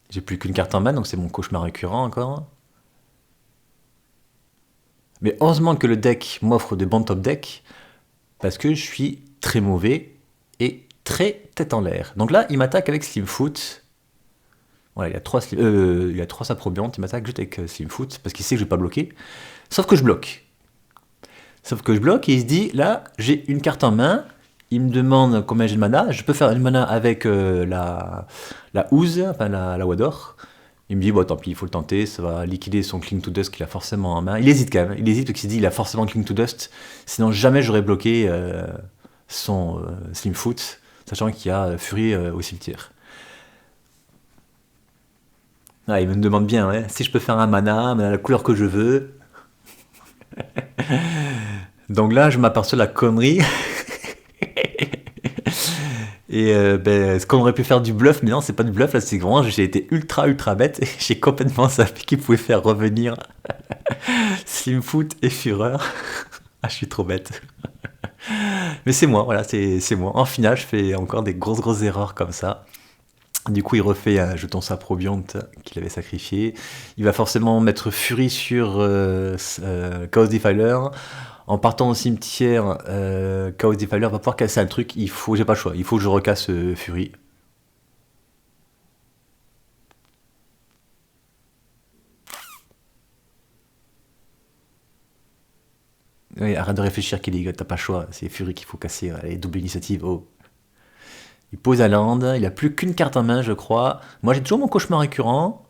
J'ai plus qu'une carte en main, donc c'est mon cauchemar récurrent encore. Mais heureusement que le deck m'offre de bons top decks, parce que je suis très mauvais et très tête en l'air. Donc là, il m'attaque avec Slimfoot. Voilà, il y a 3 Saprobiantes, il m'attaque juste avec Slimfoot, parce qu'il sait que je vais pas bloquer. Sauf que je bloque. Et il se dit, là, j'ai une carte en main, il me demande combien j'ai de mana, je peux faire une mana avec la Ooze, enfin la Oie d'Or. Il me dit, bon tant pis, il faut le tenter, ça va liquider son Cling to Dust qu'il a forcément en main. Il hésite quand même, parce qu'il se dit, il a forcément Cling to Dust, sinon jamais j'aurais bloqué son Slimfoot, sachant qu'il y a Fury au cimetière. Ah, il me demande bien, ouais, si je peux faire un mana, mais à la couleur que je veux. Donc là, je m'aperçois de la connerie. Et ce qu'on aurait pu faire du bluff, mais non, c'est pas du bluff, là, c'est vraiment, j'ai été ultra bête et j'ai complètement zappé qu'il pouvait faire revenir Slimfoot et Fureur. Ah, je suis trop bête. Mais c'est moi, voilà, c'est moi. En finale, je fais encore des grosses erreurs comme ça. Du coup, il refait un jeton Saprobionte qu'il avait sacrifié. Il va forcément mettre Fury sur Chaos Defiler. En partant au cimetière, Chaos Defiler va pouvoir casser un truc. J'ai pas le choix. Il faut que je recasse Fury. Oui, arrête de réfléchir, Kelly. T'as pas le choix. C'est Fury qu'il faut casser. Allez, double initiative. Oh. Il pose à land. Il a plus qu'une carte en main, je crois. Moi, j'ai toujours mon cauchemar récurrent.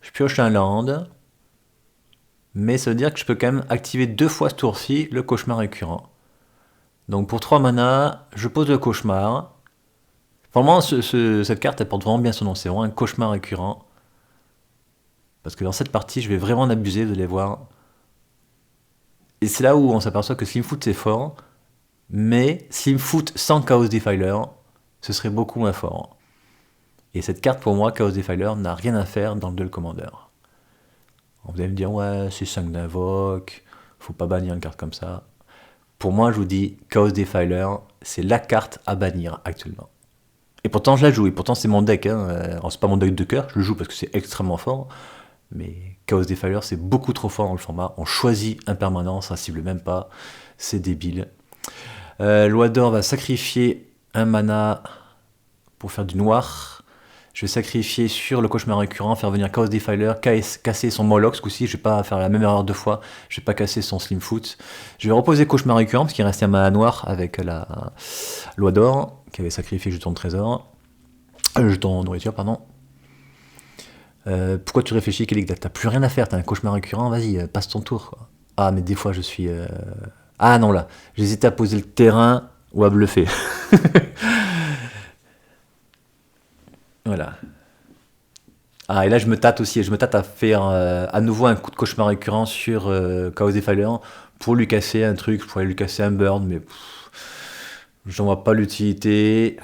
Je pioche un land. Mais ça veut dire que je peux quand même activer 2 fois ce tour-ci le cauchemar récurrent. Donc pour 3 mana, je pose le cauchemar. Vraiment, cette carte, elle porte vraiment bien son nom. C'est vraiment un cauchemar récurrent. Parce que dans cette partie, je vais vraiment en abuser, vous allez voir. Et c'est là où on s'aperçoit que Slimfoot c'est fort. Mais Slimfoot sans Chaos Defiler, ce serait beaucoup moins fort. Et cette carte, pour moi, Chaos Defiler, n'a rien à faire dans le Duel Commander. Vous allez me dire, ouais, c'est 5 d'invoque, faut pas bannir une carte comme ça. Pour moi, je vous dis, Chaos Defiler, c'est la carte à bannir actuellement. Et pourtant, je la joue, et pourtant, c'est mon deck. Hein. Alors, c'est pas mon deck de cœur, je le joue parce que c'est extrêmement fort. Mais Chaos Defiler, c'est beaucoup trop fort dans le format. On choisit impermanence, ça cible même pas. C'est débile. Loi d'or va sacrifier un mana pour faire du noir. Je vais sacrifier sur le cauchemar récurrent, faire venir Chaos Defiler, casser son Moloch ce coup-ci. Je vais pas faire la même erreur 2 fois. Je vais pas casser son Slimfoot. Je vais reposer cauchemar récurrent parce qu'il restait un mana noir avec la loi d'or qui avait sacrifié jeton de trésor. Jeton de nourriture, pardon. Pourquoi tu réfléchis, Kelly? T'as plus rien à faire, t'as un cauchemar récurrent, vas-y, passe ton tour. Quoi. Ah, mais des fois je suis. Ah non, là, j'hésitais à poser le terrain ou à bluffer. Voilà. Ah, et là, je me tâte aussi. Je me tâte à faire à nouveau un coup de cauchemar récurrent sur Chaos Defiler pour lui casser un truc. Je pourrais lui casser un burn, mais j'en vois pas l'utilité.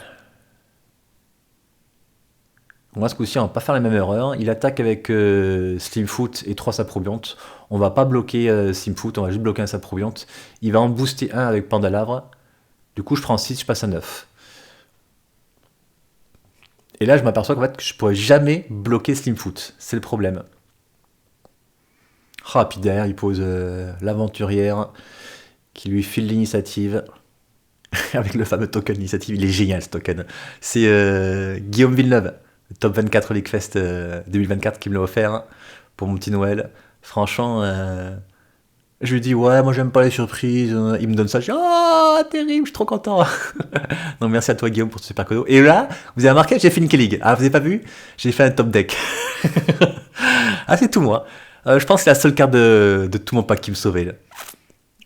Moi, ce coup-ci, on va pas faire la même erreur. Il attaque avec Slimfoot et 3 Saprobionte. On va pas bloquer Slimfoot, on va juste bloquer un Saprobionte. Il va en booster un avec Pandalavre. Du coup, je prends 6, je passe à 9. Et là, je m'aperçois qu'en fait, je pourrais jamais bloquer Slimfoot. C'est le problème. Ah, puis derrière, il pose l'aventurière qui lui file l'initiative. Avec le fameux token d'initiative. Il est génial, ce token. C'est Guillaume Villeneuve, le top 24 League Fest 2024, qui me l'a offert pour mon petit Noël. Franchement, je lui dis, ouais, moi, j'aime pas les surprises. Il me donne ça. Je dis, oh, terrible, je suis trop content. Donc, merci à toi, Guillaume, pour ce super cadeau. Et là, vous avez remarqué, j'ai fait une K-League. Ah, vous avez pas vu? J'ai fait un top deck. Ah, c'est tout moi. Je pense que c'est la seule carte de tout mon pack qui me sauvait. Là.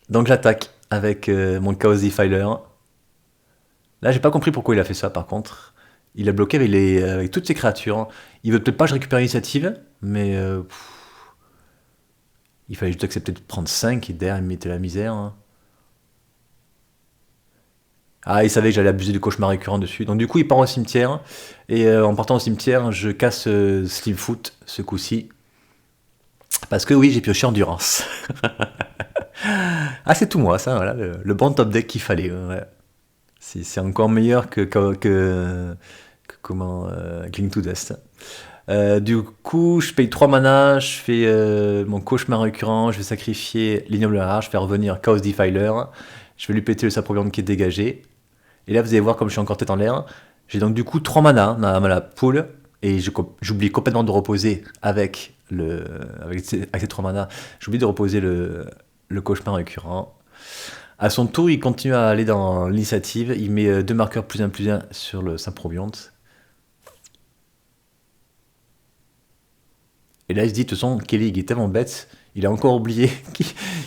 Donc j'attaque avec mon Chaos Defiler. Là, j'ai pas compris pourquoi il a fait ça par contre. Il a bloqué avec toutes ses créatures. Il veut peut-être pas que je récupère l'initiative, mais il fallait juste accepter de prendre 5 et derrière il me mettait la misère. Hein. Ah, il savait que j'allais abuser du cauchemar récurrent dessus. Donc du coup, il part au cimetière. Et en partant au cimetière, je casse Slimfoot ce coup-ci. Parce que oui, j'ai pioché Endurance. Ah, c'est tout moi, ça, voilà, le bon top deck qu'il fallait. Ouais. C'est encore meilleur que comment Cling to Dust. Du coup, je paye 3 mana, je fais mon cauchemar récurrent, je vais sacrifier l'ignoble rare, je fais revenir Chaos Defiler, je vais lui péter le Saprobionte qui est dégagé. Et là, vous allez voir comme je suis encore tête en l'air. J'ai donc du coup 3 mana dans ma pool, et j'oublie complètement de reposer avec ces 3 mana, j'oublie de reposer le cauchemar récurrent. À son tour, il continue à aller dans l'initiative, il met 2 marqueurs +1/+1 sur le Saprobionte. Et là, il se dit, de toute façon, Kelly, il est tellement bête, il a encore oublié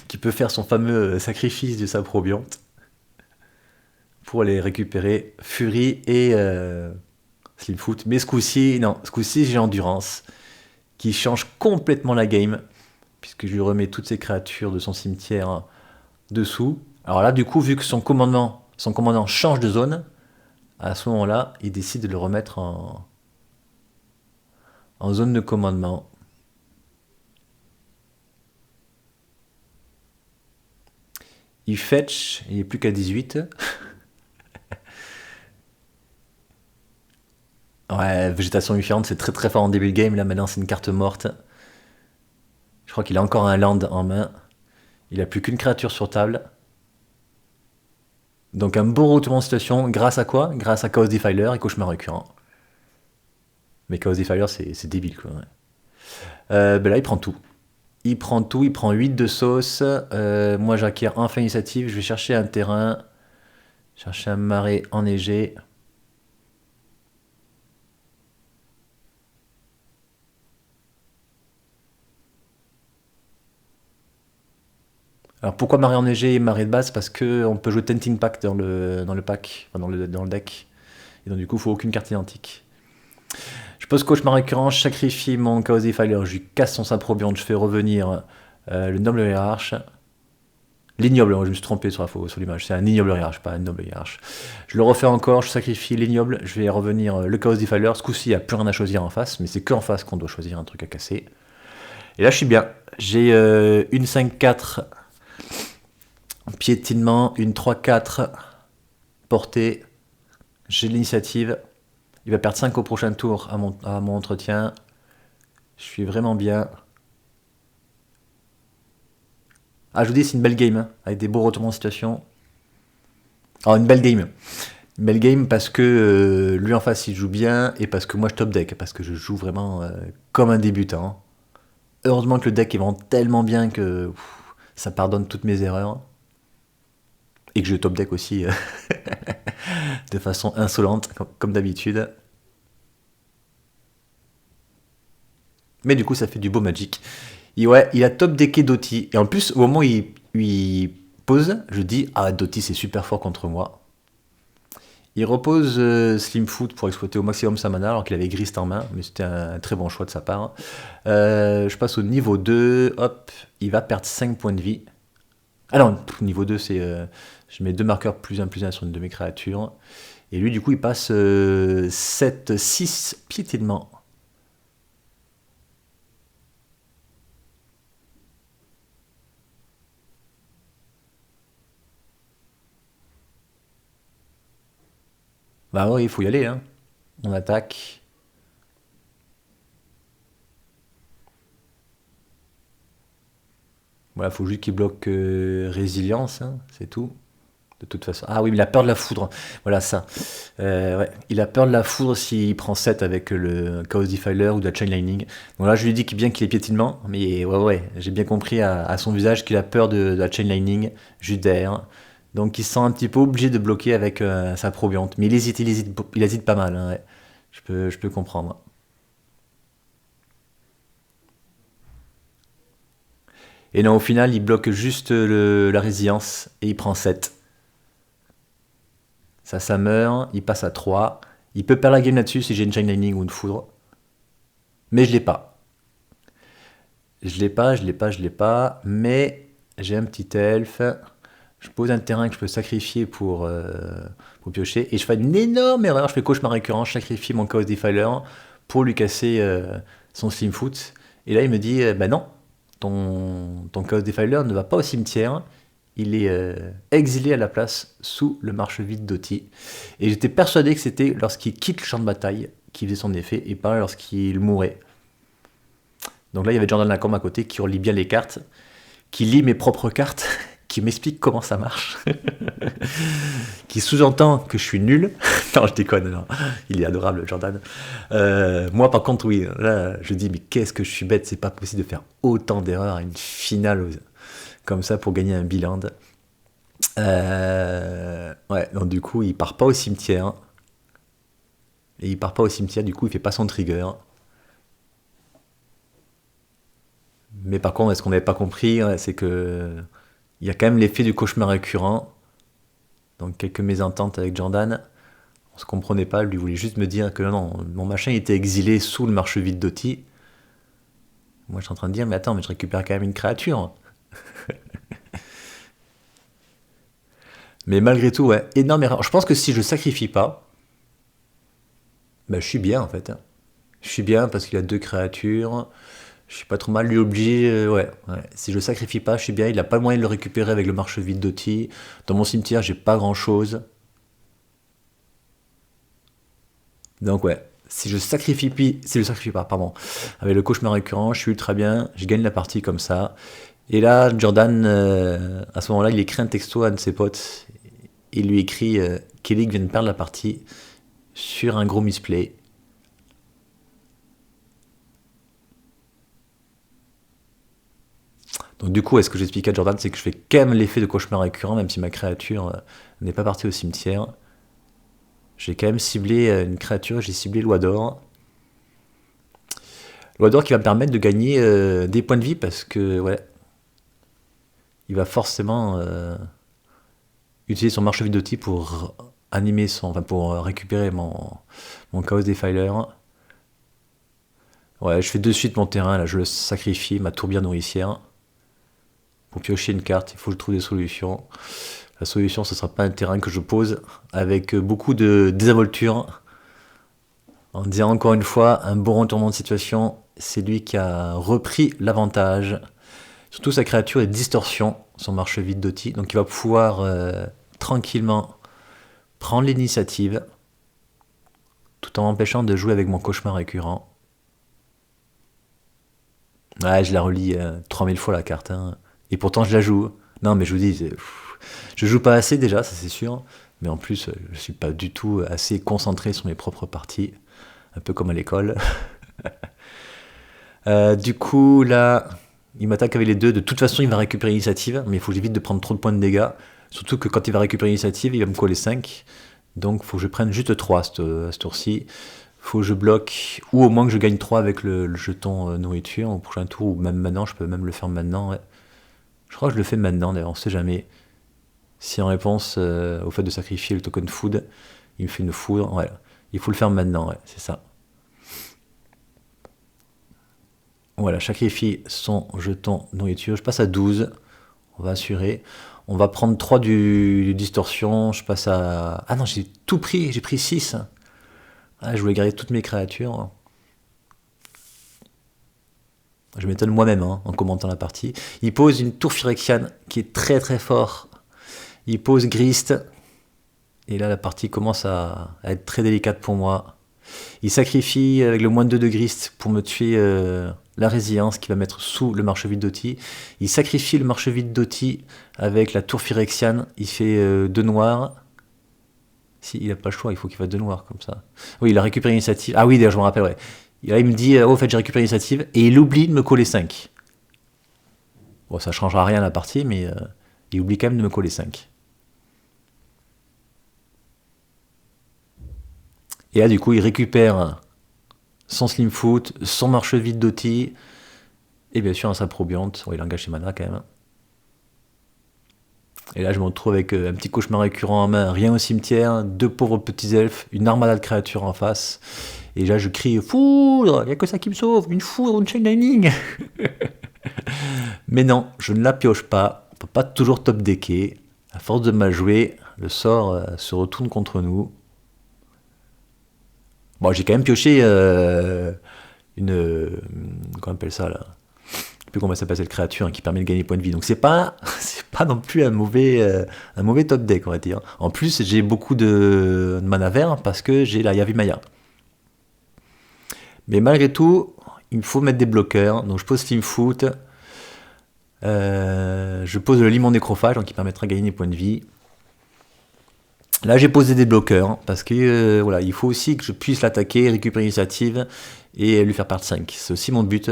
qu'il peut faire son fameux sacrifice du Saprobionte pour aller récupérer Fury et Slimfoot. Mais ce coup-ci, non, ce coup-ci, j'ai Endurance. qui change complètement la game, puisque je lui remets toutes ces créatures de son cimetière dessous. Alors là, du coup, vu que son commandant change de zone, à ce moment-là, il décide de le remettre en zone de commandement. Il fetch, il est plus qu'à 18. Ouais, végétation différente, c'est très très fort en début de game. Là, maintenant, c'est une carte morte. Je crois qu'il a encore un land en main. Il a plus qu'une créature sur table. Donc un beau retournement de situation. Grâce à quoi? Grâce à Chaos Defiler et Cauchemar récurrent. Mais Chaos Defiler, c'est débile, quoi. Ouais. Ben là, il prend tout. Il prend tout, il prend 8 de sauce. Moi, j'acquiers enfin initiative. Je vais chercher un terrain. Chercher un marais enneigé. Alors pourquoi marée enneigée et marée de base? Parce que on peut jouer Tenting Pack dans le pack, enfin dans le deck. Et donc du coup, il faut aucune carte identique. Je pose Cauchemar récurrent, je sacrifie mon Chaos Defiler, je lui casse son Saprobion, je fais revenir le Noble Hiérarche. L'ignoble, je me suis trompé sur l'image, c'est un ignoble hiérarche, pas un noble hiérarche. Je le refais encore, je sacrifie l'ignoble, je vais revenir le Chaos Defiler. Ce coup-ci, il n'y a plus rien à choisir en face, mais c'est qu'en face qu'on doit choisir un truc à casser. Et là, je suis bien. J'ai une 5-4 piétinement, une 3-4 portée. J'ai l'initiative. Il va perdre 5 au prochain tour à mon entretien. Je suis vraiment bien. Ah, je vous dis, c'est une belle game, hein, avec des beaux retournements de situation. Alors, une belle game. Une belle game parce que lui en face, il joue bien, et parce que moi, je top deck, parce que je joue vraiment comme un débutant. Heureusement que le deck est vraiment tellement bien que ça pardonne toutes mes erreurs. Et que je top deck aussi de façon insolente, comme d'habitude. Mais du coup, ça fait du beau Magic. Et ouais, il a top decké Doty. Et en plus, au moment où il pose, je dis ah, Doty, c'est super fort contre moi. Il repose Slimfoot pour exploiter au maximum sa mana, alors qu'il avait Grist en main, mais c'était un très bon choix de sa part. Je passe au niveau 2, hop, il va perdre 5 points de vie. Ah non, niveau 2, c'est. Je mets 2 marqueurs +1/+1 sur une de mes créatures. Et lui, du coup, il passe 6 piétinement. Bah oui, il faut y aller, hein. On attaque. Voilà, faut juste qu'il bloque résilience, hein, c'est tout. De toute façon. Ah oui, mais il a peur de la foudre. Voilà ça. Ouais. Il a peur de la foudre s'il prend 7 avec le Chaos Defiler ou de la Chain Lightning. Donc là, je lui dis bien qu'il est piétinement, mais ouais, j'ai bien compris à son visage qu'il a peur de la Chain Lightning, Judaire. Donc il se sent un petit peu obligé de bloquer avec sa probionte. Mais il hésite pas mal, hein, ouais. Je peux comprendre. Et non, au final, il bloque juste la résilience et il prend 7. Ça meurt, il passe à 3. Il peut perdre la game là-dessus si j'ai une Chain Lightning ou une foudre. Mais je l'ai pas. Je l'ai pas. Mais j'ai un petit elfe. Je pose un terrain que je peux sacrifier pour piocher. Et je fais une énorme erreur. Je fais Cauchemar récurrent. Je sacrifie mon Chaos Defiler pour lui casser son Slimfoot. Et là, il me dit bah non, ton Chaos Defiler ne va pas au cimetière. Il est exilé à la place sous le marche-vide d'Oti. Et j'étais persuadé que c'était lorsqu'il quitte le champ de bataille qu'il faisait son effet et pas lorsqu'il mourait. Donc là, il y avait Jordan Lacombe à côté qui relit bien les cartes, qui lit mes propres cartes, qui m'explique comment ça marche, qui sous-entend que je suis nul. Non, je déconne, non. Il est adorable, Jordan. Moi, par contre, oui, là, je dis, mais qu'est-ce que je suis bête, c'est pas possible de faire autant d'erreurs à une finale comme ça pour gagner un bilan. Ouais, donc du coup, il part pas au cimetière. Et il part pas au cimetière, du coup, il fait pas son trigger. Mais par contre, ce qu'on n'avait pas compris, c'est que il y a quand même l'effet du cauchemar récurrent. Donc quelques mésententes avec Jordan. On se comprenait pas, lui voulait juste me dire que non, mon machin était exilé sous le marche-vide d'Oti. Moi, je suis en train de dire, mais attends, mais je récupère quand même une créature. Mais malgré tout, ouais, énorme erreur. Je pense que si je sacrifie pas, bah, je suis bien en fait, hein. Je suis bien parce qu'il a deux créatures. Je suis pas trop mal. Lui obligé, ouais. Si je sacrifie pas, je suis bien. Il a pas le moyen de le récupérer avec le marche-vide d'Oti. Dans mon cimetière, j'ai pas grand chose. Donc ouais. Si je sacrifie pas, pardon. Avec le cauchemar récurrent, je suis ultra bien. Je gagne la partie comme ça. Et là, Jordan, à ce moment-là, il écrit un texto à un de ses potes. Il lui écrit Kelly vient de perdre la partie sur un gros misplay. Donc du coup, ce que j'explique à Jordan, c'est que je fais quand même l'effet de cauchemar récurrent, même si ma créature n'est pas partie au cimetière. J'ai quand même ciblé une créature, j'ai ciblé Loi d'Or. Loi d'Or qui va me permettre de gagner des points de vie parce que, ouais, il va forcément utiliser son marche vide d'outil pour animer pour récupérer mon Chaos Defiler. Ouais, je fais de suite mon terrain, là, je le sacrifie, ma tourbière nourricière. Pour piocher une carte, il faut que je trouve des solutions. La solution, ce ne sera pas un terrain que je pose avec beaucoup de désinvolture. En disant encore une fois, un bon retournement de situation, c'est lui qui a repris l'avantage. Surtout sa créature est distorsion, son marche vide d'Oti. Donc il va pouvoir tranquillement prendre l'initiative tout en m'empêchant de jouer avec mon cauchemar récurrent. Ouais, je la relis 3000 fois la carte, hein. Et pourtant je la joue. Non, mais je vous dis, je joue pas assez déjà, ça c'est sûr. Mais en plus, je suis pas du tout assez concentré sur mes propres parties. Un peu comme à l'école. Du coup, là, il m'attaque avec les deux. De toute façon, il va récupérer l'initiative. Mais il faut que j'évite de prendre trop de points de dégâts. Surtout que quand il va récupérer l'initiative, il va me coller 5. Donc il faut que je prenne juste 3 à ce tour-ci. Faut que je bloque, ou au moins que je gagne 3 avec le jeton nourriture au prochain tour, ou même maintenant, je peux même le faire maintenant. Ouais. Je crois que je le fais maintenant d'ailleurs, on sait jamais. Si en réponse au fait de sacrifier le token food, il me fait une foudre, ouais. Il faut le faire maintenant, ouais, c'est ça. Voilà, sacrifie son jeton nourriture. Je passe à 12. On va assurer. On va prendre 3 du distorsion. Je passe à... Ah non, j'ai tout pris. J'ai pris 6. Ah, je voulais garder toutes mes créatures. Je m'étonne moi-même en commentant la partie. Il pose une tour Phyrexian qui est très très fort. Il pose Grist. Et là, la partie commence à être très délicate pour moi. Il sacrifie avec le moins de 2 de Grist pour me tuer la résilience qui va mettre sous le marche-vide d'Oti. Il sacrifie le marche-vide d'Oti avec la tour Phyrexian. Il fait 2 noirs. Si, il n'a pas le choix, il faut qu'il fasse 2 noirs comme ça. Oui, il a récupéré l'initiative. Ah oui, d'ailleurs, je me rappelle, ouais. Et là, il me dit, oh, en fait, j'ai récupéré l'initiative. Et il oublie de me coller 5. Bon, ça ne changera rien à la partie, mais il oublie quand même de me coller 5. Et là, du coup, il récupère son Slim Foot, son marche vide d'Oti, et bien sûr un Saprobiante. Bon, il engage ses mana quand même. Et là, je me retrouve avec un petit cauchemar récurrent en main, rien au cimetière, 2 pauvres petits elfes, une armada de créatures en face. Et là, je crie foudre, il n'y a que ça qui me sauve, une foudre, une chain lightning. Mais non, je ne la pioche pas, on peut pas toujours top decker. À force de mal jouer, le sort se retourne contre nous. Bon, j'ai quand même pioché une. Comment on appelle ça là? Je sais plus comment ça s'appelle cette créature qui permet de gagner points de vie. Donc c'est pas non plus un mauvais top deck, on va dire. En plus, j'ai beaucoup de mana vert parce que j'ai la Yavimaya. Mais malgré tout, il me faut mettre des bloqueurs. Donc je pose Slim Foot. Je pose le limon nécrophage, donc qui permettra de gagner des points de vie. Là, j'ai posé des bloqueurs, parce que voilà, il faut aussi que je puisse l'attaquer, récupérer l'initiative, et lui faire perdre 5. C'est aussi mon but.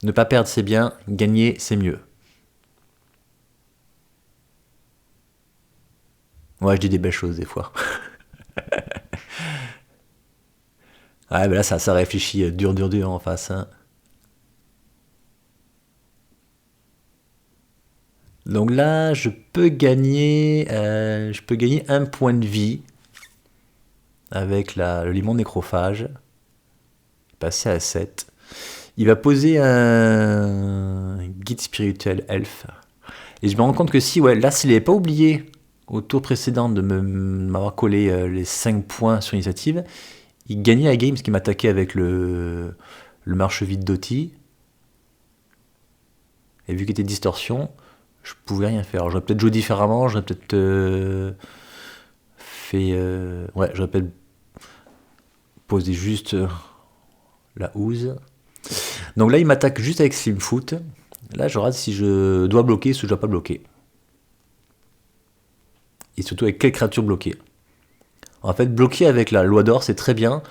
Ne pas perdre, c'est bien. Gagner, c'est mieux. Ouais, je dis des belles choses, des fois. Ouais, mais là, ça réfléchit dur en face. Hein. Donc là, je peux gagner 1 point de vie avec le limon nécrophage. Passer à 7. Il va poser un guide spirituel elfe. Et je me rends compte que si, ouais, là, s'il n'avait pas oublié au tour précédent de m'avoir collé les 5 points sur l'initiative, il gagnait la game parce qu'il m'attaquait avec le marche-vide d'Oti. Et vu qu'il était distorsion, je pouvais rien faire. Alors, j'aurais peut-être joué différemment, j'aurais peut-être ouais, j'aurais peut-être posé juste la housse. Donc là, il m'attaque juste avec Slimfoot. Là, je regarde si je dois bloquer ou si je dois pas bloquer. Et surtout avec quelle créature bloquer. En fait, bloquer avec la loi d'or, c'est très bien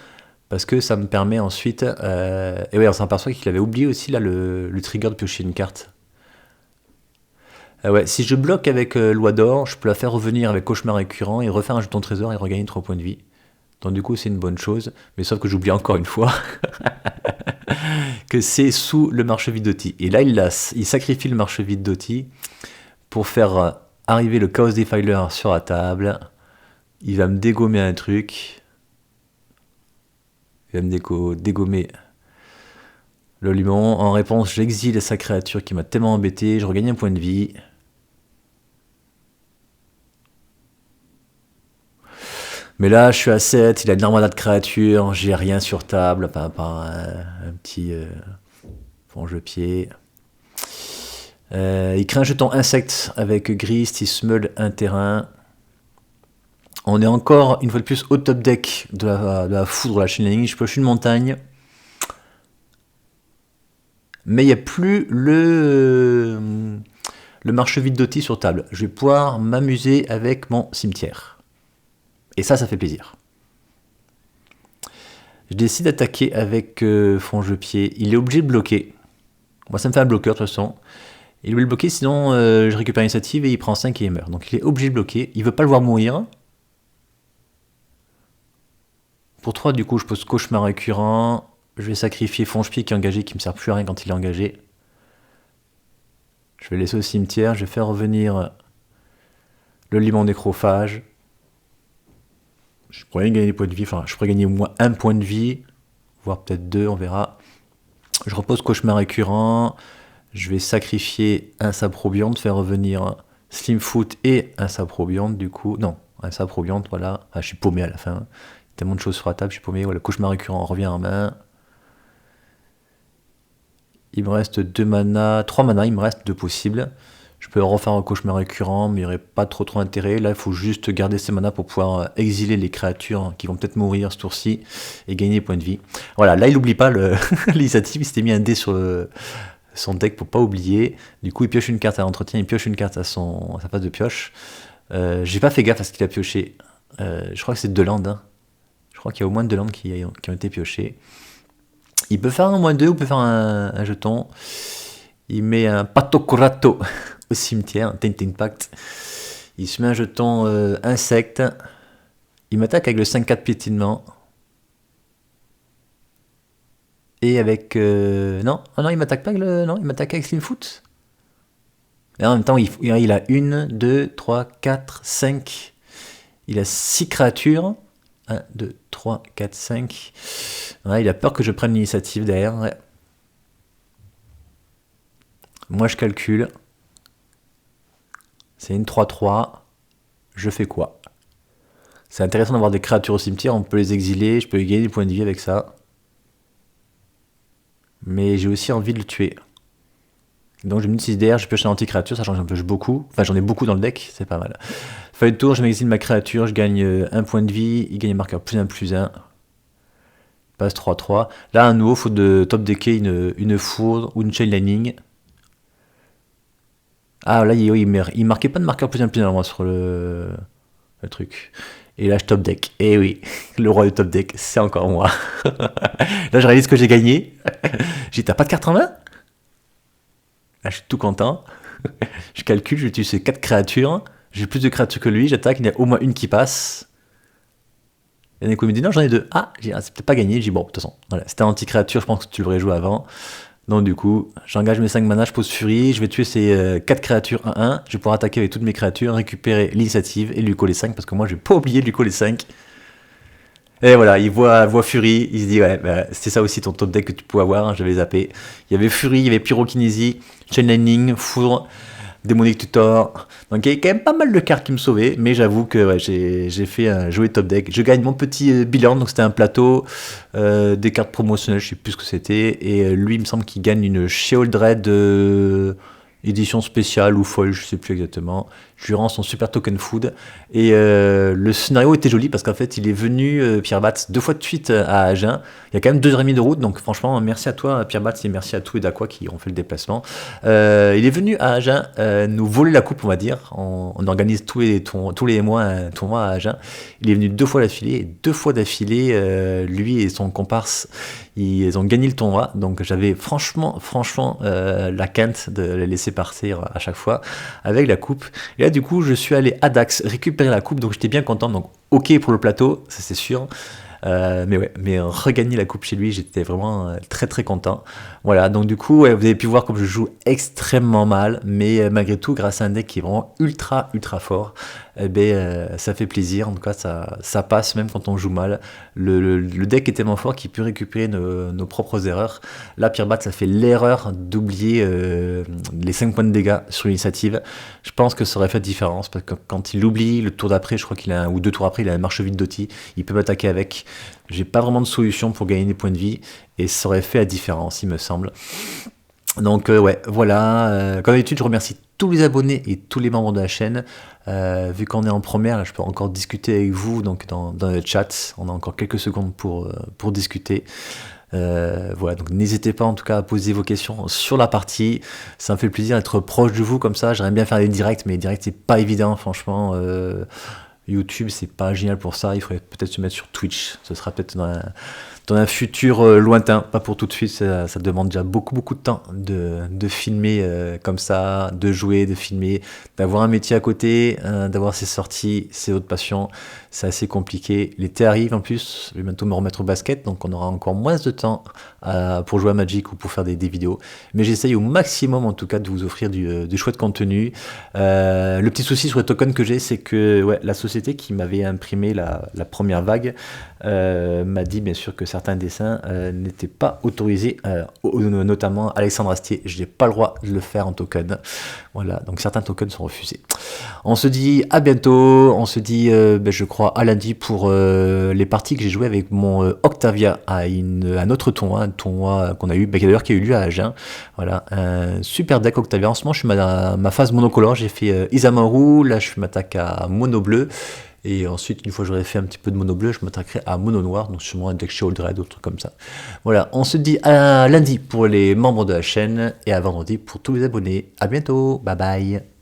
parce que ça me permet ensuite. Et ouais, on s'aperçoit qu'il avait oublié aussi là le trigger de piocher une carte. Ouais, si je bloque avec loi d'or, je peux la faire revenir avec cauchemar récurrent et refaire un jeton trésor et regagner 3 points de vie. Donc du coup, c'est une bonne chose. Mais sauf que j'oublie encore une fois que c'est sous le marche-vide d'Oti. Et là, il sacrifie le marche-vide d'Oti pour faire arriver le Chaos Defiler sur la table. Il va me dégommer un truc. Il va me dégommer le limon. En réponse, j'exile sa créature qui m'a tellement embêté. Je regagne un point de vie. Mais là, je suis à 7, il a une armada de créatures, j'ai rien sur table, à part un petit fonge-pied. Il crée un jeton insecte avec Grist, il smeule un terrain. On est encore, une fois de plus, au top deck de la foudre, la chaîne. Je pioche une montagne. Mais il n'y a plus le marche-vide d'Oti sur table. Je vais pouvoir m'amuser avec mon cimetière. Et ça fait plaisir. Je décide d'attaquer avec Fonge-Pied. Il est obligé de bloquer. Moi, ça me fait un bloqueur de toute façon. Il veut le bloquer, sinon je récupère l'initiative et il prend 5 et il meurt. Donc il est obligé de bloquer. Il veut pas le voir mourir. Pour 3, du coup, je pose cauchemar récurrent. Je vais sacrifier Fonge-Pied qui est engagé, qui me sert plus à rien quand il est engagé. Je vais laisser au cimetière. Je vais faire revenir le limon nécrophage. Je pourrais gagner des points de vie, enfin, je pourrais gagner au moins 1 point de vie, voire peut-être 2, on verra. Je repose cauchemar récurrent. Je vais sacrifier un saprobiante, faire revenir Slimfoot et un saprobiante, du coup. Non, un saprobiante, voilà. Ah, je suis paumé à la fin. Tellement de choses sur la table, je suis paumé. Voilà, cauchemar récurrent revient en main. Il me reste 2 mana, 3 mana, il me reste 2 possibles. Je peux refaire un cauchemar récurrent, mais il n'y aurait pas trop intérêt. Là, il faut juste garder ces manas pour pouvoir exiler les créatures qui vont peut-être mourir ce tour-ci et gagner des points de vie. Voilà, là, il n'oublie pas l'initiative. Il s'était mis un dé sur son deck pour pas oublier. Du coup, il pioche une carte à l'entretien, il pioche une carte à sa phase de pioche. J'ai pas fait gaffe à ce qu'il a pioché. Je crois que c'est 2 landes. Hein. Je crois qu'il y a au moins 2 landes qui ont été piochées. Il peut faire un -2 ou il peut faire un jeton. Il met un Patocorato au cimetière, un Tainting Pact. Il se met un jeton insecte. Il m'attaque avec le 5-4 piétinement. Et avec... Non, il m'attaque pas avec Non, il m'attaque avec Slimfoot. Et en même temps, il a 1, 2, 3, 4, 5. Il a 6 créatures. 1, 2, 3, 4, 5. Ouais, il a peur que je prenne l'initiative derrière. Ouais. Moi, je calcule. C'est une 3-3. Je fais quoi? C'est intéressant d'avoir des créatures au cimetière. On peut les exiler. Je peux gagner des points de vie avec ça. Mais j'ai aussi envie de le tuer. Donc, je me dis si derrière, je pioche un anti-créature, sachant que j'en pioche beaucoup. Enfin, j'en ai beaucoup dans le deck. C'est pas mal. Fin de tour, je m'exile ma créature. Je gagne 1 point de vie. Il gagne un marqueur +1/+1. Passe 3-3. Là, à nouveau, il faut de top decker une foudre ou une chain lightning. Ah, là, il marquait pas de marqueur +1/+1 moi sur le truc. Et là, je top deck. Et oui, le roi du top deck, c'est encore moi. Là, je réalise que j'ai gagné. J'ai dit, t'as pas de carte en main? Là, je suis tout content. Je calcule, je tue ces 4 créatures. J'ai plus de créatures que lui, j'attaque, il y a au moins une qui passe. Et Neko me dit, non, j'en ai 2. Ah, c'est peut-être pas gagné. J'ai dit, bon, de toute façon, voilà, c'était un anti-créature, je pense que tu l'aurais joué avant. Donc du coup, j'engage mes 5 mana, je pose Furie, je vais tuer ces 4 créatures 1-1, je vais pouvoir attaquer avec toutes mes créatures, récupérer l'initiative et lui coller 5, parce que moi je vais pas oublier de lui coller 5. Et voilà, voit Fury, il se dit ouais, bah, c'est ça aussi ton top deck que tu pouvais avoir, hein, j'avais zappé. Il y avait Fury, il y avait Pyrokinésie, Chain Lightning, Foudre, Démonique Tutor. Donc il y avait quand même pas mal de cartes qui me sauvaient, mais j'avoue que ouais, j'ai fait un jouet top deck. Je gagne mon petit bilan, donc c'était un plateau, des cartes promotionnelles, je sais plus ce que c'était, et lui il me semble qu'il gagne une Sheoldred édition spéciale ou folle, je sais plus exactement. Je lui rends son super token food. Et le scénario était joli parce qu'en fait, il est venu, Pierre Batz, 2 fois de suite à Agen. Il y a quand même 2h30 de route, donc franchement, merci à toi, Pierre Batz, et merci à tous les Dacois qui ont fait le déplacement. Il est venu à Agen nous voler la coupe, on va dire. On organise tous les mois un tournoi à Agen. Il est venu 2 fois d'affilée, et 2 fois d'affilée, lui et son comparse, ils ont gagné le tournoi. Donc j'avais franchement, la quinte de les laisser partir à chaque fois avec la coupe. Et là, du coup, je suis allé à Dax récupérer la coupe, donc j'étais bien content. Donc, ok pour le plateau, ça c'est sûr. Mais regagner la coupe chez lui, j'étais vraiment très très content. Voilà, donc du coup, ouais, vous avez pu voir comme je joue extrêmement mal, mais malgré tout, grâce à un deck qui est vraiment ultra fort, ça fait plaisir. En tout cas, ça passe même quand on joue mal. Le deck est tellement fort qu'il peut récupérer nos propres erreurs. Là, Pierre Bat, ça fait l'erreur d'oublier les 5 points de dégâts sur l'initiative. Je pense que ça aurait fait la différence parce que quand il oublie le tour d'après, je crois qu'il a ou 2 tours après, il a un marche vide d'Oti. Il peut m'attaquer avec. J'ai pas vraiment de solution pour gagner des points de vie et ça aurait fait la différence, il me semble. Donc ouais, voilà. Comme d'habitude, je remercie tous les abonnés et tous les membres de la chaîne. Vu qu'on est en première, là, je peux encore discuter avec vous donc dans le chat. On a encore quelques secondes pour discuter. Voilà, donc n'hésitez pas en tout cas à poser vos questions sur la partie. Ça me fait plaisir d'être proche de vous comme ça. J'aimerais bien faire des directs, mais les directs c'est pas évident, franchement. YouTube, c'est pas génial pour ça. Il faudrait peut-être se mettre sur Twitch. Ce sera peut-être dans un futur lointain. Pas pour tout de suite. Ça demande déjà beaucoup de temps de filmer comme ça, de jouer, de filmer, d'avoir un métier à côté, d'avoir ses sorties, ses autres passions. C'est assez compliqué. L'été arrive en plus. Je vais bientôt me remettre au basket, donc on aura encore moins de temps pour jouer à Magic ou pour faire des vidéos. Mais j'essaye au maximum en tout cas de vous offrir du chouette contenu. Le petit souci sur les tokens que j'ai, c'est que ouais, la société qui m'avait imprimé la première vague m'a dit bien sûr que certains dessins n'étaient pas autorisés, notamment Alexandre Astier. Je n'ai pas le droit de le faire en token. Voilà, donc certains tokens sont refusés. On se dit à bientôt. On se dit, je crois, à lundi pour les parties que j'ai jouées avec mon Octavia à un autre tournoi, un tournoi qu'on a eu, d'ailleurs qui a eu lieu à Agen. Voilà, un super deck Octavia. En ce moment, je suis ma phase monocolore. J'ai fait Isamaru, là je m'attaque à Mono Bleu. Et ensuite, une fois que j'aurai fait un petit peu de mono bleu, je m'attaquerai à mono noir, donc sûrement un deck Sheoldred, d'autres trucs comme ça. Voilà, on se dit à lundi pour les membres de la chaîne et à vendredi pour tous les abonnés. À bientôt, bye bye.